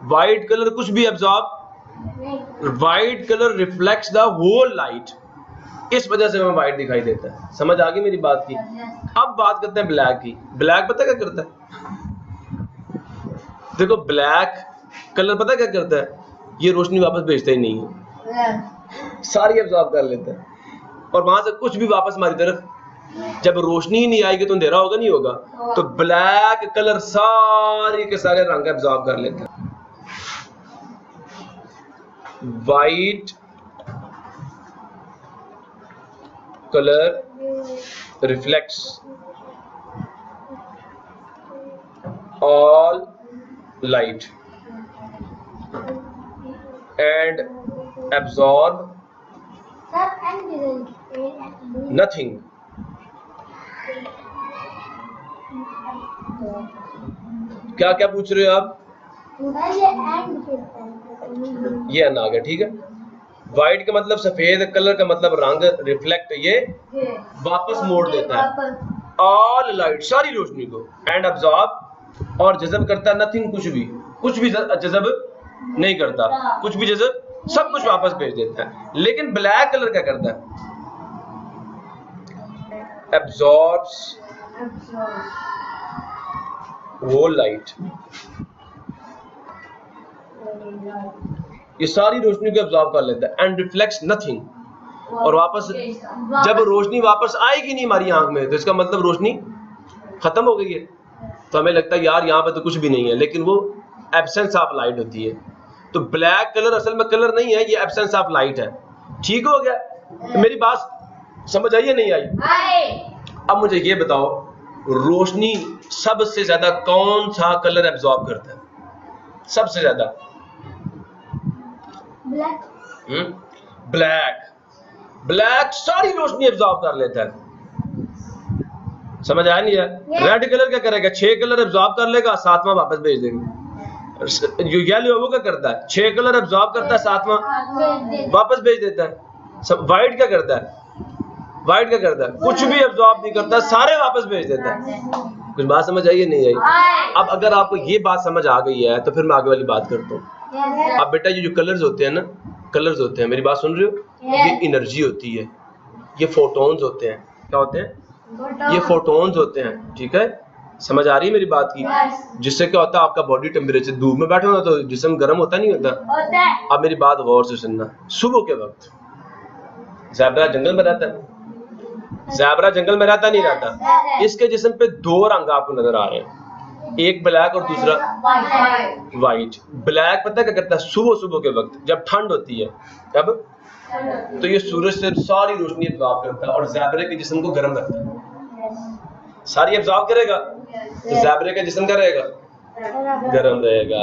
व्हाइट कलर कुछ भी absorb, white colour reflects the whole light, इस वजह से हमें व्हाइट दिखाई देता है। समझ आ गई मेरी बात की? अब बात करते हैं ब्लैक की। ब्लैक पता क्या करता है? देखो ब्लैक कलर पता क्या करता है? ये रोशनी वापस भेजता ही नहीं है, सारी एब्जॉर्ब कर लेता है, और वहां से कुछ भी वापस हमारी तरफ, जब रोशनी ही नहीं आएगी तो अंधेरा होगा नहीं होगा? तो ब्लैक कलर सारे के सारे रंग एब्जॉर्ब कर लेता है। White colour reflects all light and absorb nothing. क्या क्या पूछ रहे हो आप? ये आ गया, ठीक है। व्हाइट का मतलब सफेद, कलर का मतलब रंग, रिफ्लेक्ट ये वापस मोड़ देता है ऑल लाइट, सारी रोशनी को, एंड अब्सॉर्ब और जज़ब करता है नथिंग, कुछ भी जज़ब नहीं करता, कुछ भी जज़ब, सब कुछ वापस भेज देता है। लेकिन ब्लैक कलर क्या करता है? एब्सॉर्ब्स होल लाइट, ये सारी रोशनी को एब्सॉर्ब कर लेता है, एंड रिफ्लेक्ट्स नथिंग, और वापस जब रोशनी वापस आएगी नहीं हमारी आंख में, तो इसका मतलब रोशनी खत्म हो गई है। तो हमें लगता है यार यहाँ पे तो कुछ भी नहीं है, लेकिन वो एब्सेंस ऑफ लाइट होती है। तो ब्लैक कलर असल में कलर नहीं है, ये एब्सेंस ऑफ लाइट है। ठीक हो गया? मेरी बात समझ आई या नहीं आई? अब मुझे ये बताओ, रोशनी सबसे ज्यादा कौन सा कलर एब्सॉर्ब करता है? सबसे ज्यादा ब्लैक। ब्लैक सारी रोशनी एब्सॉर्ब कर लेता है। समझ आया नहीं है? रेड कलर क्या करेगा? 6 कलर एब्सॉर्ब कर लेगा, 7वां वापस भेज देगा। जो येलो वो क्या करता है? 6 कलर एब्सॉर्ब करता है, 7वां वापस भेज देता है। व्हाइट क्या करता है? व्हाइट क्या करता है? कुछ भी एब्सॉर्ब नहीं करता, सारे वापस भेज देता है। कुछ बात समझ आई नहीं आई? अब अगर आपको ये बात समझ आ गई है तो फिर मैं आगे वाली बात करता हूँ। अब बेटा ये जो कलर्स होते हैं ना, कलर्स होते हैं, मेरी बात सुन रहे हो? ये एनर्जी होती है, ये फोटोन्स होते हैं। क्या होते हैं? ये फोटोन्स होते हैं, ठीक है। समझ आ रही है मेरी बात की? जिससे क्या होता है, आपका बॉडी टेम्परेचर, धूप में बैठो ना तो जिस्म गर्म होता नहीं होता। अब मेरी बात गौर से सुनना, सुबह के वक्त ज़ेब्रा जंगल में रहता है, ज़ेब्रा जंगल में रहता नहीं रहता, इसके जिस्म पे दो रंग आपको नजर आ रहे हैं, एक ब्लैक और दूसरा व्हाइट। ब्लैक पता क्या करता है, सुबह सुबह के वक्त जब ठंड होती है तब तो ये सूरज से सारी रोशनी एब्जॉर्ब करता है और ज़ेब्रे के जिस्म को गर्म रखता है, सारी एब्जॉर्ब करेगा तो ज़ेब्रे का जिस्म क्या रहेगा, गर्म रहेगा।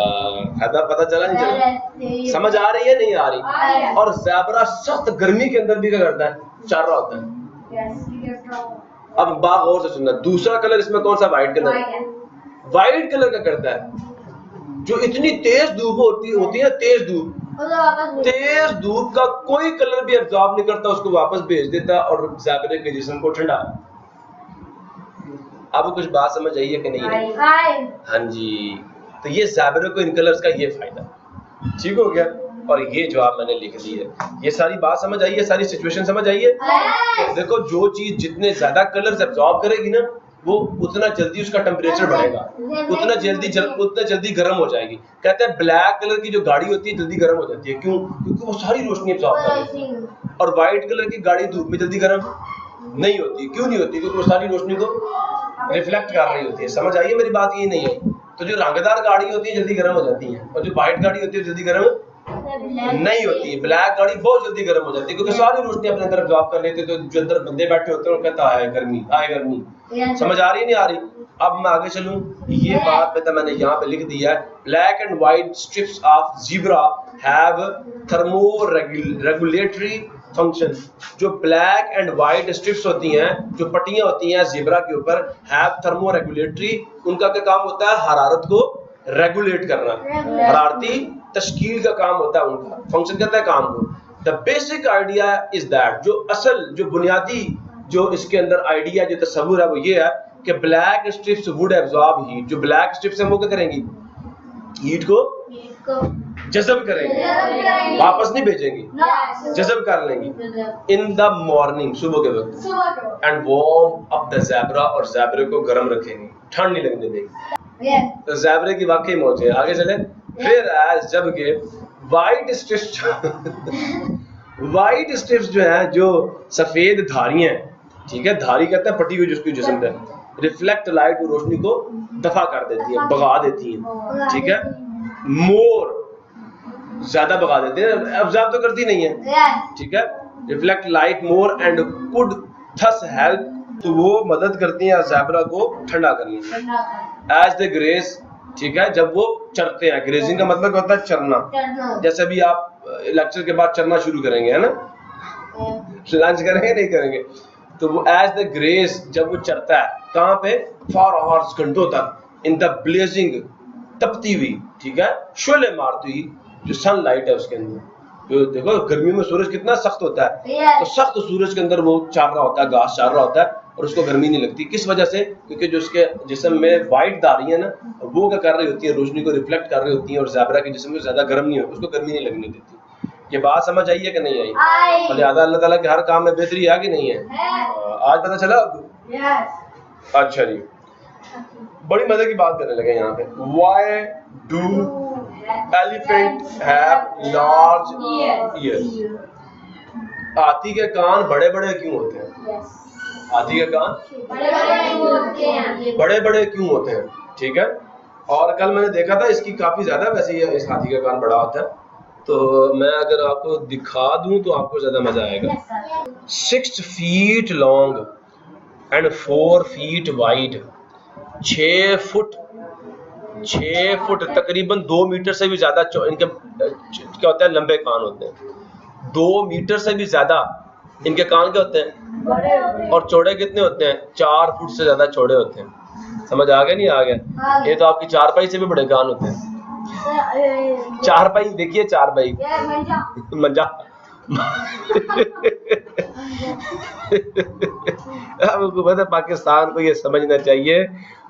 पता चला नहीं चला? समझ आ रही है नहीं आ रही? और ज़ेब्रा सख्त गर्मी के अंदर भी क्या करता है, चल रहा होता है। अब बात और से सुनना, दूसरा कलर इसमें कौन सा, व्हाइट कलर। व्हाइट कलर का करता है, जो इतनी तेज धूप होती है तेज धूप का कोई कलर भी एब्जॉर्ब नहीं करता, उसको वापस भेज देता और ज़ेब्रे के जिस्म को ठंडा। अब कुछ बात समझ आई है कि नहीं है? हाँ जी। तो ये ज़ेब्रे को इन कलर्स का ये फायदा, ठीक हो गया। और ये जो आप मैंने लिख दी है, ये सारी बात समझ आई है, सारी सिचुएशन समझ आई है। तो देखो, जो चीज जितने ज्यादा कलर्स एब्जॉर्ब करेगी ना, वो उतना जल्दी उसका टेम्परेचर बढ़ेगा, उतना जल्दी गर्म हो जाएगी। कहते हैं ब्लैक कलर की जो गाड़ी होती है जल्दी गर्म हो जाती है, क्यों? क्योंकि वो सारी रोशनी एब्जॉर्ब कर लेती है। और व्हाइट कलर की गाड़ी धूप में जल्दी गर्म नहीं होती, क्यों नहीं होती? क्योंकि वो सारी रोशनी को रिफ्लेक्ट कर रही होती है। समझ आई है मेरी बात? ये नहीं है। तो जो रंगदार गाड़ी होती है जल्दी गर्म हो जाती है, और जो व्हाइट गाड़ी होती है जल्दी गर्म नहीं होती है। ब्लैक गाड़ी बहुत जल्दी गर्म हो जाती है, क्योंकि सारी रोशनी अपने अंदर एब्जॉर्ब कर लेते हैं। तो जो अंदर बंदे बैठे होते हैं, कहता है गर्मी, आए गर्मी। समझ आ रही है नहीं आ रही? अब मैं आगे चलूं, ये बात पता मैंने यहाँ पे लिख दिया है। Black and white strips of zebra have thermoregulatory function. जो ब्लैक एंड व्हाइट स्ट्रिप्स होती हैं, जो पट्टियां होती हैं ज़ेब्रा के ऊपर, हैव थर्मोरेगुलेटरी, उनका क्या काम होता है, हरारत को रेगुलेट करना, हरारती तश्कील का काम होता है उनका, फंक्शन करता है काम को। The basic idea is that, जो असल जो बुनियादी जो इसके अंदर आइडिया जो तस्वुर है वो ये है कि black strips would absorb heat. जो ब्लैक स्ट्रिप्स हैं वो क्या करेंगी, हीट को जज़ब करेंगे, वापस नहीं भेजेंगी, जज़ब कर लेंगी इन द मॉर्निंग, सुबह के वक्त, and warm up the zebra, और ज़ेब्रे को गर्म रखेंगी, ठंड नहीं लगने देंगी। तो ज़ेब्रे की वाकई मौज है। आगे चले फिर, जब के व्हाइट स्ट्रिप्स जो है, जो सफेद धारियां, ठीक है, धारी कहते हैं पट्टी हुई जिसकी जिस्म पे, रिफ्लेक्ट लाइट, रोशनी को दफा कर देती है, भगा देती है, ठीक है। मोर ज्यादा भगा देते हैं, ऑब्जर्व तो करती नहीं है, ठीक है। Reflect light more and could thus help, तो वो मदद करती हैं ज़ेब्रा को ठंडा करने में। एज द ग्रेस, ठीक है, जब वो चरते हैं, ग्रेजिंग का मतलब होता है चरना। जैसे भी आप लेक्चर के बाद चरना शुरू करेंगे, है ना, लंच करेंगे नहीं करेंगे, तो वो एज द ग्रेस, जब वो चरता है, कहाँ पे, फॉर आवर्स, घंटों तक, इन द ब्लेजिंग, तपती हुई, ठीक है, शोले मारती हुई जो सनलाइट है उसके अंदर। तो देखो गर्मियों में सूरज कितना सख्त होता है, तो सख्त सूरज के अंदर वो चार रहा होता है, घास चार रहा होता है, और उसको गर्मी नहीं लगती। किस वजह से? क्योंकि जो उसके जिस्म में व्हाइट धारी है ना, वो क्या कर रही होती है, रोशनी को रिफ्लेक्ट कर रही होती है, और ज़ेब्रा के जिस्म में ज्यादा गर्म नहीं होती, उसको गर्मी नहीं लगने देती। ये बात समझ आई है कि नहीं आई? लिहाजा अल्लाह ताला के हर काम में बेहतरी है कि नहीं है? आज पता चला आपको? अच्छा जी, बड़ी मजे की बात करने लगे यहाँ पे। Why do elephant have large ears? हाथी के कान बड़े बड़े क्यों होते हैं? हाथी के कान बड़े बड़े क्यों होते हैं, ठीक है। और कल मैंने देखा था, इसकी काफी ज्यादा वैसे ही इस हाथी का कान बड़ा होता है, तो मैं अगर आपको दिखा दूं तो आपको ज्यादा मजा आएगा। 6 feet long and 4 feet wide, 6 foot तकरीबन 2 मीटर से भी ज्यादा इनके क्या होता है, लंबे कान होते हैं। 2 मीटर से भी ज्यादा इनके कान क्या होते हैं, और चौड़े कितने होते हैं, 4 फुट से ज्यादा चौड़े होते हैं। समझ आ गया नहीं आ गया? ये तो आपकी चारपाई से भी बड़े कान होते हैं। चारपाई देखिए, चारपाई मंजा हुकूमत पाकिस्तान को ये समझना चाहिए,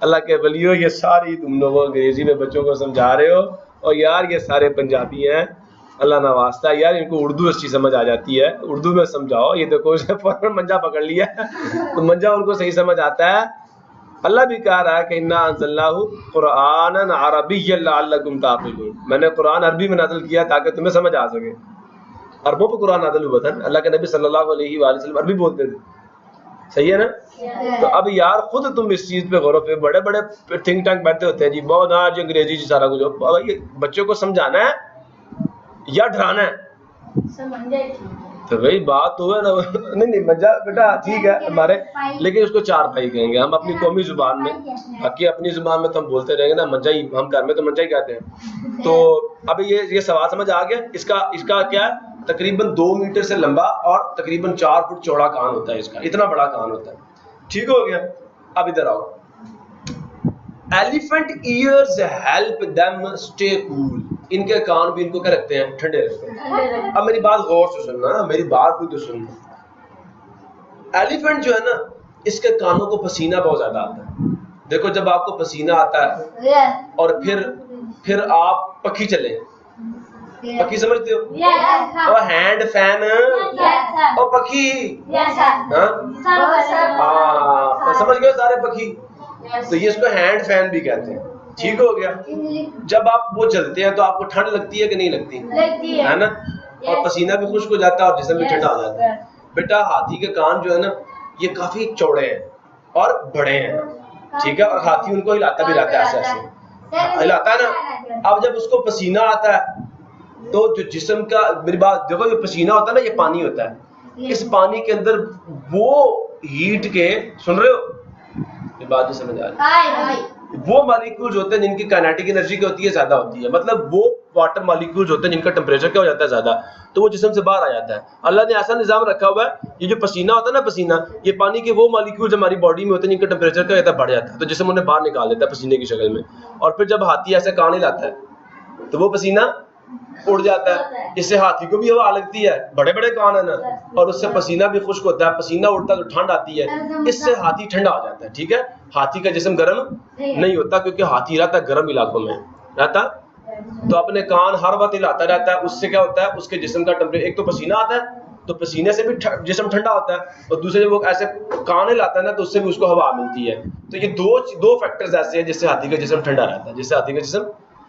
अल्लाह के वलियों, ये सारी तुम लोग अंग्रेजी में बच्चों को समझा रहे हो, और यार ये सारे पंजाबी हैं, अल्लाह ना वास्ता यार, इनको उर्दू अच्छी समझ आ जाती है, उर्दू में समझाओ। ये देखो फौरन मंजा पकड़ लिया, तो मंजा उनको सही समझ आता है, अल्लाह भी कह रहा है कि इन्ना अंज़लनाहु कुरआनन अरबिय्यन लअल्लकुम ताक़िलून, मैंने कुरान अरबी में नाज़िल किया ताकि तुम्हें समझ आ सके। अरबों पे कुरान नाज़िल हुआ था, अल्लाह के नबी सल्लल्लाहु अलैहि वसल्लम अरबी बोलते थे, सही है ना? तो अब यार खुद तुम इस चीज पे गौर पे, बड़े बड़े थिंक टैंक बैठे होते हैं जी, बहुत आज अंग्रेजी जी सारा कुछ, भाई बच्चों को समझाना है या डराना है? तो वही बात तो है ना। नहीं मजा बेटा ठीक है हमारे, लेकिन उसको चार भाई कहेंगे हम अपनी कौमी जुबान में, बाकी अपनी जुबान में तो हम बोलते रहेंगे ना मजा ही, हम घर में तो मजा ही कहते हैं। तो अब ये सवाल समझ आ गया? इसका क्या है, तकरीबन 2 मीटर से लंबा और तकरीबन 4 फुट चौड़ा कान होता है इसका, इतना बड़ा कान होता है, ठीक हो गया। अब इधर आओ, elephant years help them stay cool, इनके कान भी इनको क्या रखते हैं, ठंडे रखते हैं। अब मेरी बात गौर से सुनना, मेरी बात भी तो सुनना। एलिफेंट जो है ना, इसके कानों को पसीना बहुत ज्यादा आता है। देखो जब आपको पसीना आता है और फिर आप पखी चले, पखी समझते हो? और हैंड फैन और पखी, समझ गए सारे पखी? तो ये इसको हैंड फैन भी कहते हैं, ठीक हो गया। जब आप वो चलते हैं तो आपको ठंड लगती है कि नहीं लगती है ना? और पसीना भी खुश्क हो जाता है और जिस्म भी ठंडा हो जाता है। बेटा हाथी के कान जो है ना, ये काफी चौड़े हैं और बड़े हैं, ठीक है, और हाथी उनको हिलाता भी रहता है, ऐसे ऐसे हिलाता है ना। अब जब उसको पसीना आता है तो जो जिस्म का, मेरी बात देखो, ये पसीना होता है ना, ये पानी होता है, इस पानी के अंदर वो हीट के, सुन रहे हो ये बात? समझ आ रही है? वो मॉलिक्यूल्स होते हैं जिनकी काइनेटिक एनर्जी क्या होती है, ज्यादा होती है, मतलब वो वाटर मॉलिक्यूल्स होते हैं जिनका टेम्परेचर क्या हो जाता है, ज्यादा, तो वो जिस्म से बाहर आ जाता है। अल्लाह ने ऐसा निजाम रखा हुआ है, ये जो पसीना होता है ना, पसीना, ये पानी के वो मॉलिक्यूल्स हमारी बॉडी में होते हैं जिनका टेम्परेचर क्या होता है, बढ़ जाता है, तो जिस्म उन्हें बाहर निकाल देता है पसीने की शक्ल में। और फिर जब हाथी ऐसे कान हिलाता है तो वो पसीना उड़ जाता है, इससे हाथी को भी हवा लगती है, बड़े बड़े कान है ना, और उससे पसीना भी खुश्क होता है, पसीना उड़ता है तो ठंड आती है, इससे हाथी ठंडा हो जाता है, ठीक है। हाथी का जिस्म गर्म नहीं होता क्योंकि हाथी रहता है गर्म इलाकों में रहता, तो अपने कान हर वक्त हिलाता रहता है, उससे क्या होता है, उसके जिस्म का टेम्परेचर, एक तो पसीना आता है तो पसीने से भी जिस्म ठंडा होता है, और दूसरे जब वो ऐसे कान हिलाता है ना तो उससे भी उसको हवा मिलती है। तो ये दो फैक्टर्स ऐसे हैं जिससे हाथी का जिस्म ठंडा रहता है, जिससे हाथी का जिस्म।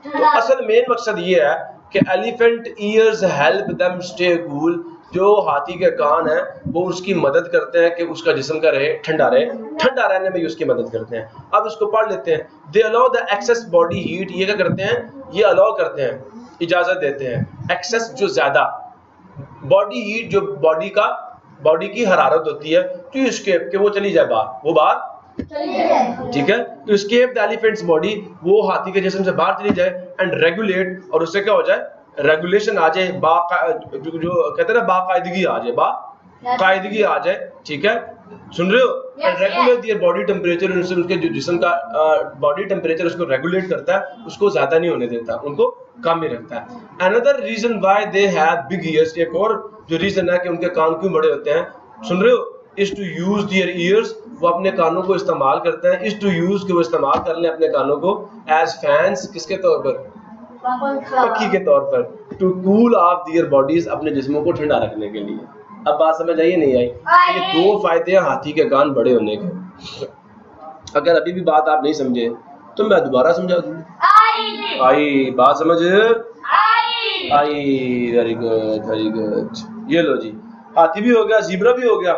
तो असल मेन मकसद ये है कि elephant years help them stay cool, जो हाथी के कान है वो उसकी मदद करते हैं कि उसका जिस्म का रहे ठंडा रहने में उसकी मदद करते हैं। अब इसको पढ़ लेते हैं। They allow the access body heat, ये क्या करते हैं, ये अलाउ करते हैं, इजाजत देते हैं, एक्सेस जो ज्यादा बॉडी हीट, जो बॉडी की हरारत होती है, तो एस्केप के वो चली जाए बाहर, वो बाहर, ठीक है, तो एस्केप द एलिफेंट्स बॉडी, वो हाथी के जिस्म से बाहर चली जाए, एंड रेगुलेट, और उससे क्या हो जाए, रेगुलेशन आ जाए, जो कहते हैं ना बाकायदगी आ जाए, बाकायदगी आ जाए, ठीक है, सुन रहे हो? And regulate their body temperature, उसके जो जिस्म का बॉडी टेम्परेचर उसको रेगुलेट करता है, उसको ज्यादा नहीं होने देता, उनको कम ही रखता है। Another reason why they have big ears, एक और जो रीजन है कि उनके कान क्यों बड़े होते हैं, सुन रहे हो, is to use their ears, वो अपने कानों को इस्तेमाल करते हैं, इज टू यूज कि वो इस्तेमाल कर लें अपने कानों को, एज फैंस, किसके तौर पर, पक्षी के तौर पर, to cool off their bodies, अपने जिस्मों को ठंडा रखने के लिए। अब बात समझ आई नहीं आई? ये दो फायदे हैं हाथी के कान बड़े होने के। अगर अभी भी बात आप नहीं समझे तो मैं दोबारा समझा दूंगा। आई बात समझ आई? Very good very good. ये लो जी, हाथी भी हो गया, ज़ीब्रा भी हो गया।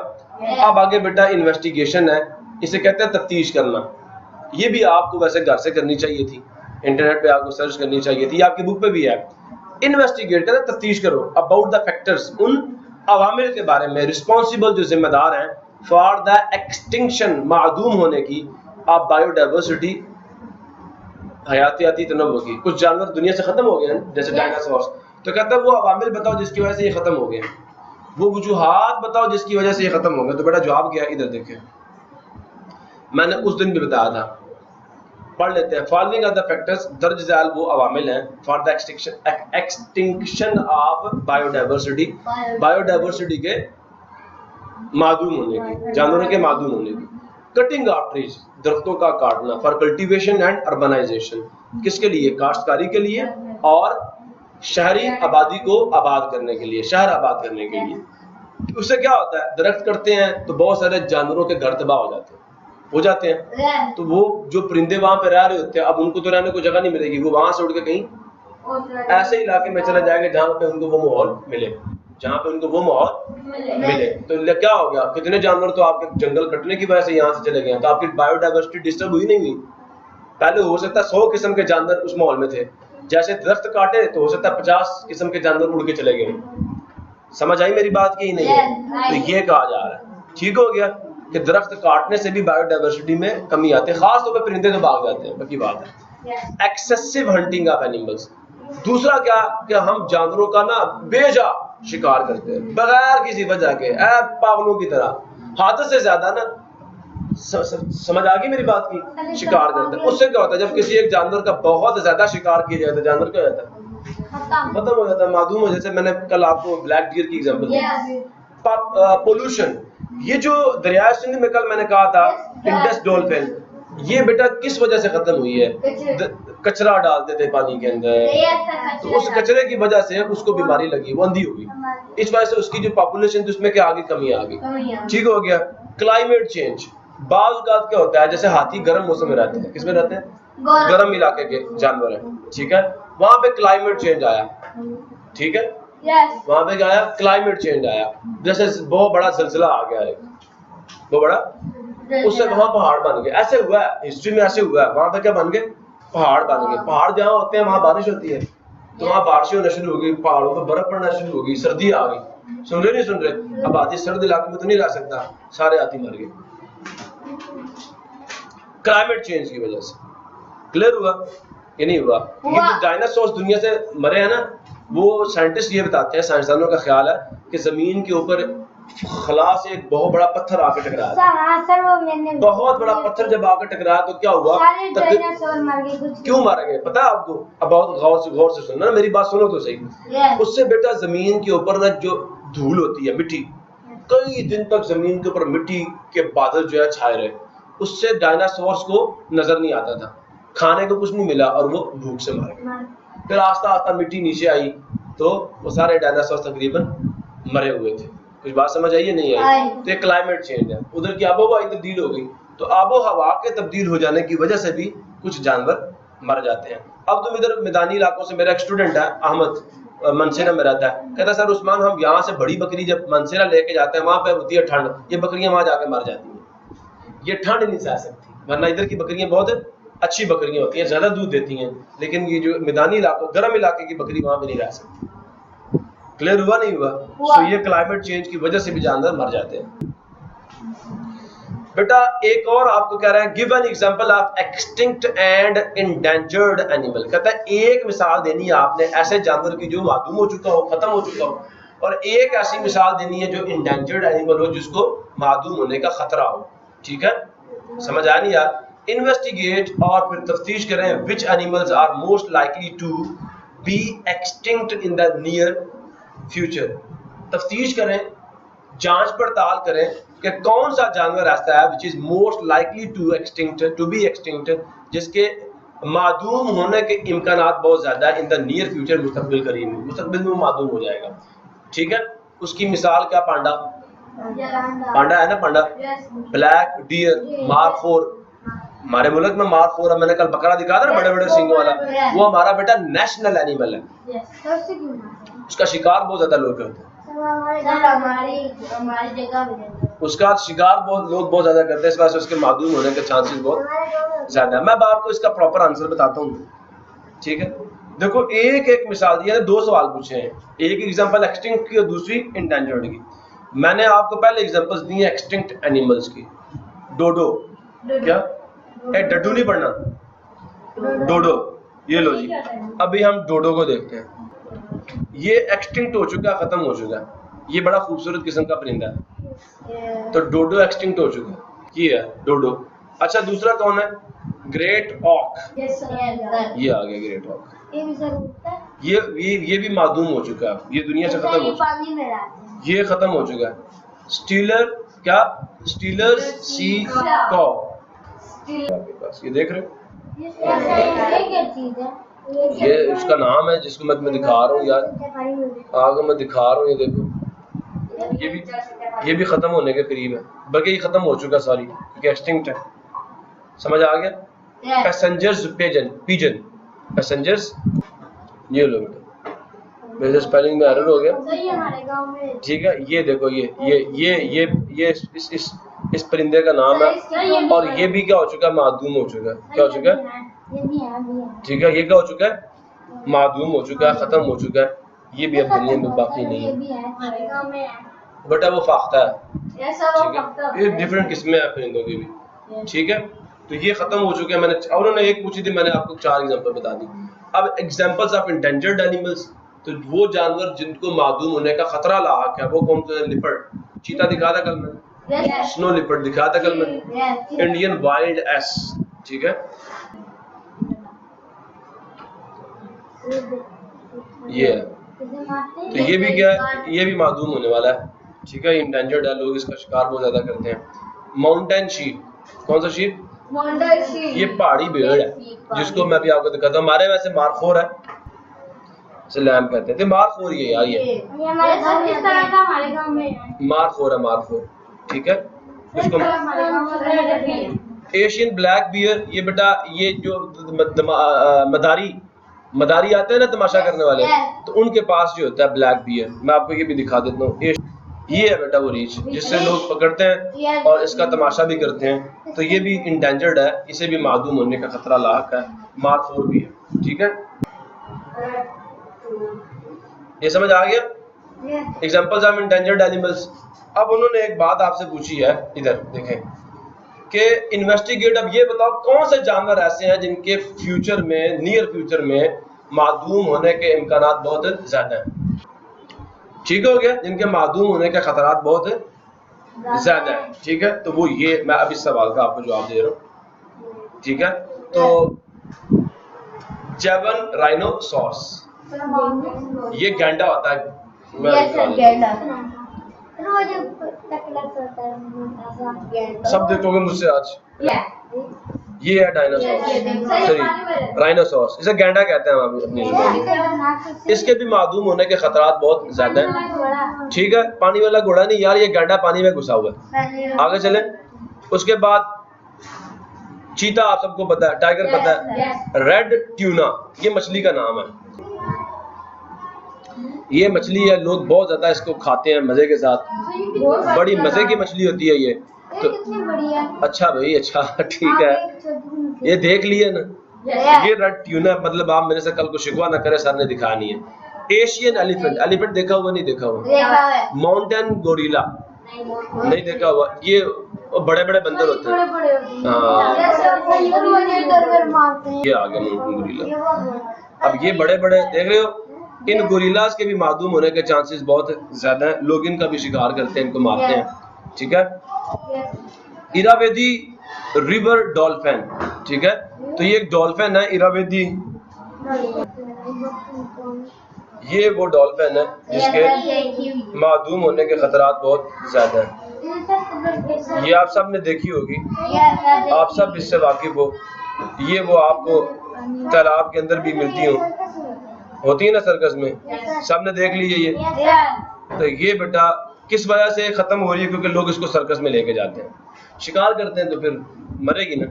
अब आगे बेटा इन्वेस्टिगेशन है, इसे कहते हैं तफ्तीश करना। ये भी आपको वैसे घर से करनी चाहिए थी, इंटरनेट पे आपको सर्च करनी चाहिए थी, आपकी बुक पे भी है। इन्वेस्टिगेट करें, तफ्तीश करो अबाउट द फैक्टर्स, उन अवामिल के बारे में, रिस्पॉन्सिबल जो जिम्मेदार हैं फॉर द एक्सटिंक्शन, मादूम होने की, ऑफ बायोडाइवर्सिटी, हयातियाती तनव्वुर की। कुछ जानवर दुनिया से खत्म हो गए हैं जैसे डायनासोर्स, तो कहता है वो अवामिल बताओ जिसकी वजह से ये खत्म हो गए, वो वजूहात बताओ जिसकी वजह से ये खत्म हो गए। तो बेटा जवाब क्या है, इधर देखें, मैंने उस दिन भी बताया था, पढ़ लेते हैं। फॉलोइंग आर द फैक्टर्स, दर्ज झैल वो अवामिल हैं for the extinction of biodiversity, biodiversity के मादूम होने की, जानवरों के मादूम होने की। कटिंग ऑफ ट्रीज, दरख्तों का काटना, फॉर कल्टीवेशन एंड अर्बनाइजेशन, किसके लिए, काश्तकारी के लिए और शहरी आबादी को आबाद करने के लिए, शहर आबाद करने के लिए। उससे क्या होता है, दरख्त कटते हैं तो बहुत सारे जानवरों के घर तबाह हो जाते हैं, हो जाते हैं। तो वो जो परिंदे वहां पे रह रहे होते हैं, अब उनको तो रहने को जगह नहीं मिलेगी, वो वहां से उड़ के कहीं ऐसे इलाके में चला जाएगा जहाँ पे उनको वो माहौल मिले, जहाँ पे उनको वो माहौल मिले। तो क्या हो गया, कितने जानवर तो आपके जंगल कटने की वजह से यहाँ से चले गए, तो आपकी बायोडाइवर्सिटी डिस्टर्ब हुई नहीं हुई। पहले हो सकता है 100 किस्म के जानवर उस माहौल में थे, जैसे दरख्त काटे तो हो सकता है 50 किस्म के जानवर उड़ के चले गए। समझ आई मेरी बात की नहीं है? तो ये कहा जा रहा है, ठीक हो गया, कि दरख्त काटने से भी बायोडाइवर्सिटी में कमी आती है, खास तौर पर परिंदे तो भाग जाते हैं, बाकी बात है। Excessive hunting of animals. दूसरा क्या कि हम जानवरों का ना बेजा शिकार करते हैं बगैर किसी वजह के, पागलों की तरह, हद से ज्यादा ना, समझ आ गई मेरी बात की, शिकार करते हैं। उससे क्या होता है, जब किसी एक जानवर का बहुत ज्यादा शिकार किया जाता है, जानवर क्या हो जाता है, खत्म हो जाता है, मादूम हो। जैसे मैंने कल आपको ब्लैक डियर की एग्जांपल दी। पोल्यूशन, ये जो दरिया सिंध में कल मैंने कहा था इंडस डॉल्फिन, ये बेटा किस वजह से खत्म हुई है, कचरा डालते थे पानी के अंदर, तो उस कचरे की वजह से उसको बीमारी लगी, वो अंधी हो गई, इस वजह से उसकी जो पॉपुलेशन थी उसमें क्या आ गई, कमी आ गई, ठीक हो गया। क्लाइमेट चेंज, बाल का क्या होता है, जैसे हाथी गर्म मौसम में रहते हैं, किसमें रहते हैं, गर्म इलाके के जानवर है, ठीक है, वहां पे क्लाइमेट चेंज आया, ठीक है, वहां पे क्या आया, क्लाइमेट चेंज आया, जैसे बहुत बड़ा ज़लज़ला आ गया है, बहुत बड़ा, उससे वहां पहाड़ बन गए, ऐसे हुआ है हिस्ट्री में, ऐसे हुआ है, वहां पे क्या बन गए, पहाड़ बन गए। पहाड़ जहाँ होते हैं वहां बारिश होती है, तो वहां बारिश होना शुरू हो गई, पहाड़ों पर बर्फ पड़ना शुरू हो गई, सर्दी आ गई, सुन रहे नहीं सुन रहे, अब आदि सर्द इलाके में तो नहीं रह सकता, सारे हाथी मर गए क्लाइमेट चेंज की वजह से। क्लियर हुआ ये नहीं हुआ? ये जो डायनासोर्स दुनिया से मरे हैं ना, वो साइंटिस्ट ये बताते हैं, साइंसदानों का ख्याल है कि जमीन के ऊपर खला से एक बहुत बड़ा पत्थर आकर टकराया, बहुत बड़ा पत्थर जब आकर टकराया तो क्या हुआ, क्यों मारे गए पता है आपको? अब बहुत गौर से सुनना, मेरी बात सुनो तो सही। उससे बेटा जमीन के ऊपर ना जो धूल होती है, मिट्टी, कई दिन तक जमीन के ऊपर मिट्टी के बादल जो है छाए रहे, उससे डायनासोर्स को नजर नहीं आता था, खाने को कुछ नहीं मिला और वो भूख से मर गए। फिर आस्ता आस्ता मिट्टी नीचे आई तो वो सारे डायनासोर तकरीबन मरे हुए थे। कुछ बात समझ आई है नहीं आई? तो ये क्लाइमेट चेंज है, उधर की आबो हवा तब्दील हो गई, तो आबो हवा के तब्दील हो जाने की वजह से भी कुछ जानवर मर जाते हैं। अब तुम इधर मैदानी इलाकों से, मेरा एक स्टूडेंट है अहमद, मनसेरा में रहता है, कहता सर उस्मान हम यहाँ से बड़ी बकरी जब मनसेरा लेके जाते हैं, वहां पे होती है ठंड, ये बकरियां वहां जाके मर जाती हैं, ये ठंड नहीं सह सकती, वरना इधर की बकरियां बहुत अच्छी बकरियां होती हैं, ज्यादा दूध देती हैं, लेकिन ये जो मैदानी इलाकों, गर्म इलाके की बकरी वहां पे नहीं रह सकती। क्लियर हुआ नहीं हुआ? तो ये क्लाइमेट चेंज की वजह से भी जानवर मर जाते हैं। बेटा एक और आपको कह रहा है, give an example of extinct and endangered animal. कहता है एक मिसाल देनी है आपने ऐसे जानवर की जो मादूम हो चुका हो, खत्म हो चुका हो, और एक ऐसी मिसाल देनी है जो इंडेंजर्ड एनिमल हो, जिसको मादूम होने का खतरा हो। ठीक है, समझ आया नहीं यार? इन्वेस्टिगेट और फिर तफ्तीश करें, which animals are most likely to be extinct in the near future. तफ्तीश करें, जांच पड़ताल करें कि कौन सा जानवर ऐसा है which is most likely to be extinct, जिसके मादूम होने के इम्कानात बहुत ज्यादा है इन द नियर फ्यूचर, मुस्तकबिल करीब में, मुस्तकबिल में वो मादूम हो जाएगा। ठीक है, उसकी मिसाल क्या, पांडा, पांडा है ना, पांडा, ब्लैक डियर, मार्क 4, हमारे मुल्क में मार्क 4, मैंने कल बकरा दिखाया था ना बड़े बड़े सिंगों वाला, वो हमारा बेटा नेशनल एनिमल है, उसका शिकार बहुत ज्यादा लोग करते हैं, उसका शिकार बहुत ज्यादा करते हैं, इस वजह से उसके मादूम होने के चांसेस बहुत ज्यादा है। मैं आपको इसका प्रॉपर आंसर बताता हूँ। ठीक है, देखो एक एक मिसाल दी है, 2 सवाल पूछे हैं, एक एग्जांपल एक्सटिंक्ट की और दूसरी इंडेंजर्ड की। मैंने आपको पहले एग्जांपल्स दी हैं एक्सटिंक्ट एनिमल्स की। डोडो, क्या डड्डू नहीं पढ़ना, डोडो, ये लो जी। अभी हम डोडो को देखते हैं, ये एक्सटिंक्ट हो चुका, खत्म हो चुका है, ये बड़ा खूबसूरत किस्म का परिंदा है, तो डोडो एक्सटिंक्ट हो चुका है, ये है डोडो। अच्छा दूसरा कौन है, ग्रेट ऑक, ये आ गया ग्रेट ऑक, ये भी मादूम हो चुका है, ये दुनिया से खत्म हो चुका है, ये खत्म हो चुका है। स्टीलर, क्या स्टीलर सी कॉ, ये देख रहे हो, ये उसका नाम है जिसको मैं दिखा रहा हूँ यार, आगे मैं दिखा रहा हूँ, ये देखो, ये भी खत्म होने के करीब है, बल्कि ये खत्म हो चुका सारी, क्योंकि एक्सटिंक्ट है। समझ आ गया? पैसेंजर्स पिजन पैसेंजर्स, ये लो बेटा, मेरे स्पेलिंग में एरर हो गया, सही है हमारे गांव में। ठीक है। ये देखो ये इस परिंदे का नाम है, और ये भी क्या हो चुका है, मादूम हो चुका है। क्या हो चुका है? ये भी है। ठीक है, ये क्या हो चुका है, मादूम हो चुका है, खत्म हो चुका है। ये भी अब दुनिया में बाकी नहीं है, हमारे गांव में है। बेटा वो फाख्ता है, ऐसा वो ठीक पकता है। ये डिफरेंट किस्में हैं परिंदों की भी, ठीक है। तो ये खत्म हो चुके हैं। मैंने और उन्होंने एक पूछी थी, मैंने आपको 4 एग्जांपल बता दी। अब एग्जांपल्स ऑफ इंडेंजर्ड एनिमल्स, तो वो जानवर जिनको मादूम होने का खतरा लाक है वो कौन से? लिपर्ड, चीता दिखा था कल मैंने, स्नो लिपर्ड दिखा था कल मैंने, इंडियन वाइल्ड एस, ठीक है। ये है, तो ये भी क्या है, ये भी मादूम होने वाला है, ठीक है। इंडेंजर्ड है, लोग इसका शिकार बहुत ज्यादा करते हैं। माउंटेन शीप, कौन सा शीप? ये पहाड़ी भेड़ है, जिसको मैं भी आपको दिखाता हूँ। हमारे वैसे मारखोर है, इसे लैम कहते हैं। मारखोर ये यार, ये हमारे साथ इस तरह का हमारे गांव में है। मारखोर है, मारखोर, ठीक है। इसको हमारे गांव में एशियन ब्लैक बियर, ये बेटा ये जो मदारी आते हैं ना तमाशा करने वाले, तो उनके पास जो होता है ब्लैक बियर, मैं आपको ये भी दिखा देता हूँ। ये है बेटा वो रीछ, जिससे लोग पकड़ते हैं और इसका तमाशा भी करते हैं। तो ये भी इंडेंजर्ड है, इसे भी मादूम होने का खतरा लाक है, मारखोर भी है, ठीक है। ये समझ आ गया? Examples of endangered animals. अब उन्होंने एक बात आपसे पूछी है, इधर देखें कि इन्वेस्टिगेट, अब ये बताओ कौन से जानवर ऐसे हैं जिनके फ्यूचर में, नियर फ्यूचर में मादूम होने के इम्कानात बहुत ज्यादा हैं। ठीक हो गया, जिनके मादूम होने के खतरात बहुत ज्यादा है, ठीक है। तो वो ये मैं अब इस सवाल का आपको जवाब दे रहा हूँ, ठीक है। तो जेवन राइनोसॉर्स, ये गैंडा होता है, सब देखोगे मुझसे आज। ये है डायनासोर, सॉरी राइनोसॉर्स, इसे गैंडा कहते हैं हम अपनी जुबान। इसके भी मादूम होने के खतरात बहुत ज्यादा हैं, ठीक है। पानी वाला घोड़ा नहीं यार, ये गैंडा पानी में घुसा हुआ है। आगे चले, उसके बाद चीता आप सबको पता है, टाइगर पता है, रेड ट्यूना ये मछली का नाम है। ये मछली है, लोग बहुत ज्यादा इसको खाते हैं मजे के साथ, बड़ी मजे की मछली होती है ये। तो अच्छा भाई, अच्छा ठीक है, ये देख लिए ना। ये रेड ट्यूना, मतलब आप मेरे से कल को शिकवा ना करे, सर ने दिखाया नहीं है। एशियन एलिफेंट, एलिफेंट देखा हुआ नहीं देखा हुआ? माउंटेन गोरिल्ला नहीं देखा हुआ? ये बड़े बड़े बंदर होते हैं, हाँ ये आ गया माउंटेन गोरिल्ला। अब ये बड़े बड़े देख रहे हो, इन गोरिल्लास के भी मादूम होने के चांसेस बहुत ज्यादा हैं, लोग इनका भी शिकार करते हैं, इनको मारते हैं, ठीक है। इरावेदी रिवर डॉल्फिन, ठीक है। तो ये एक डॉल्फिन है इरावेदी, ये वो डॉल्फिन है जिसके मादूम होने के खतरात बहुत ज्यादा हैं। ये आप सब ने देखी होगी, आप सब इससे वाकिफ हो। ये वो आपको तालाब के अंदर भी मिलती होती है ना, सर्कस में, सबने देख ली है ये। तो ये बेटा किस वजह से खत्म हो रही है? क्योंकि लोग इसको सर्कस में लेके जाते हैं, शिकार करते हैं, तो फिर मरेगी ना,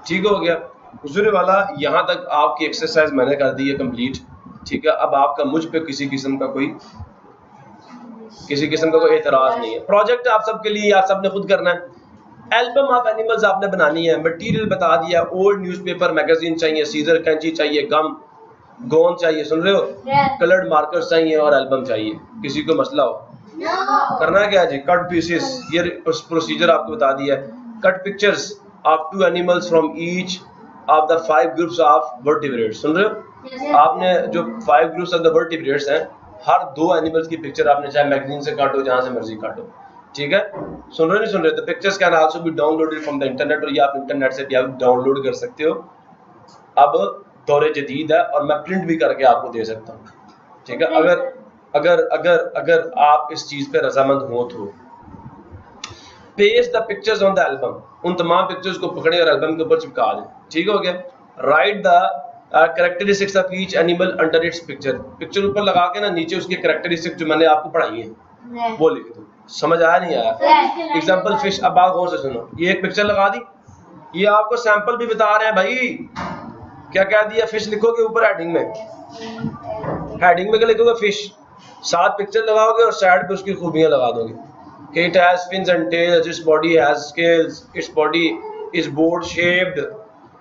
ठीक हो गया। हुजूर वाला, यहाँ तक आपकी एक्सरसाइज मैंने कर दी है कंप्लीट, ठीक है। अब आपका मुझ पे किसी किस्म का कोई एतराज नहीं है। प्रोजेक्ट आप सबके लिए, आप सबने खुद करना है। एल्बम ऑफ एनिमल्स आपने बनानी है, मटेरियल बता दिया, ओल्ड न्यूज़पेपर मैगजीन चाहिए, सीजर कैंची चाहिए, गम गोंद चाहिए, सुन रहे हो, कलर्ड मार्कर्स चाहिए और एल्बम चाहिए। किसी को मसला हो करना क्या जी? कट पीसेस, ये प्रोसीजर आपको बता दिया है। Cut pictures of 2 animals from each of the 5 groups of vertebrates, सुन रहे हो? आपने जो 5 ग्रुप्स ऑफ द वर्टिब्रेट्स हैं, हर 2 एनिमल्स की पिक्चर आपने चाहे मैगजीन से काटो, जहां से मर्जी काटो, ठीक है। सुन रहे हो नहीं सुन रहे? The pictures can also be downloaded from the internet, और ये आप इंटरनेट से भी आप डाउनलोड कर सकते हो। अब दौरे जदीद है और मैं प्रिंट भी करके आपको दे सकता हूँ, ठीक है। अगर आप इस चीज पे रजामंद हो तो paste the pictures on the album, उन तमाम पिक्चर्स को पकड़े और एल्बम के ऊपर चिपका दें, ठीक हो गया। Write the characteristics of each animal under its picture, picture ऊपर लगा के ना नीचे उसके कैरेक्टरिस्टिक्स जो मैंने आपको पढ़ाई है वो लिख दो। समझ आया नहीं आया? एग्जांपल फिश, अब आप गौर से सुनो, ये एक पिक्चर लगा दी, ये आपको सैंपल भी बता रहे हैं भाई। क्या कह दिया? फिश लिखोगे ऊपर हेडिंग में, हेडिंग में क्या लिखोगे? फिश। 7 पिक्चर लगाओगे और साइड पे उसकी खूबियां लगा दोगे कि it has fins and tails, its body has scales, its body is boat shaped,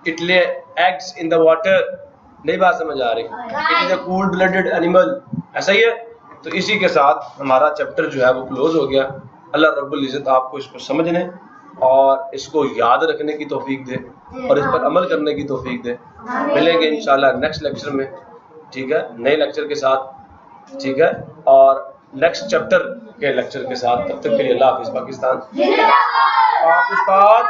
it lay eggs in the water. नहीं बात समझ आ रही? It is a cold blooded animal. ऐसा ही है। तो इसी के साथ हमारा चैप्टर जो है वो क्लोज हो गया। अल्लाह रब्बुल इज़्ज़त आपको इसको समझने और इसको याद रखने की तौफीक दे और इस पर अमल करने की तौफीक दे। मिलेंगे इंशाल्लाह नेक्स्ट लेक्चर में, ठीक है, नए लेक्चर के साथ, ठीक है, और नेक्स्ट चैप्टर के लेक्चर के साथ। तब तक के लिए अल्लाह हाफिज़ पाकिस्तान। आप उस्ताद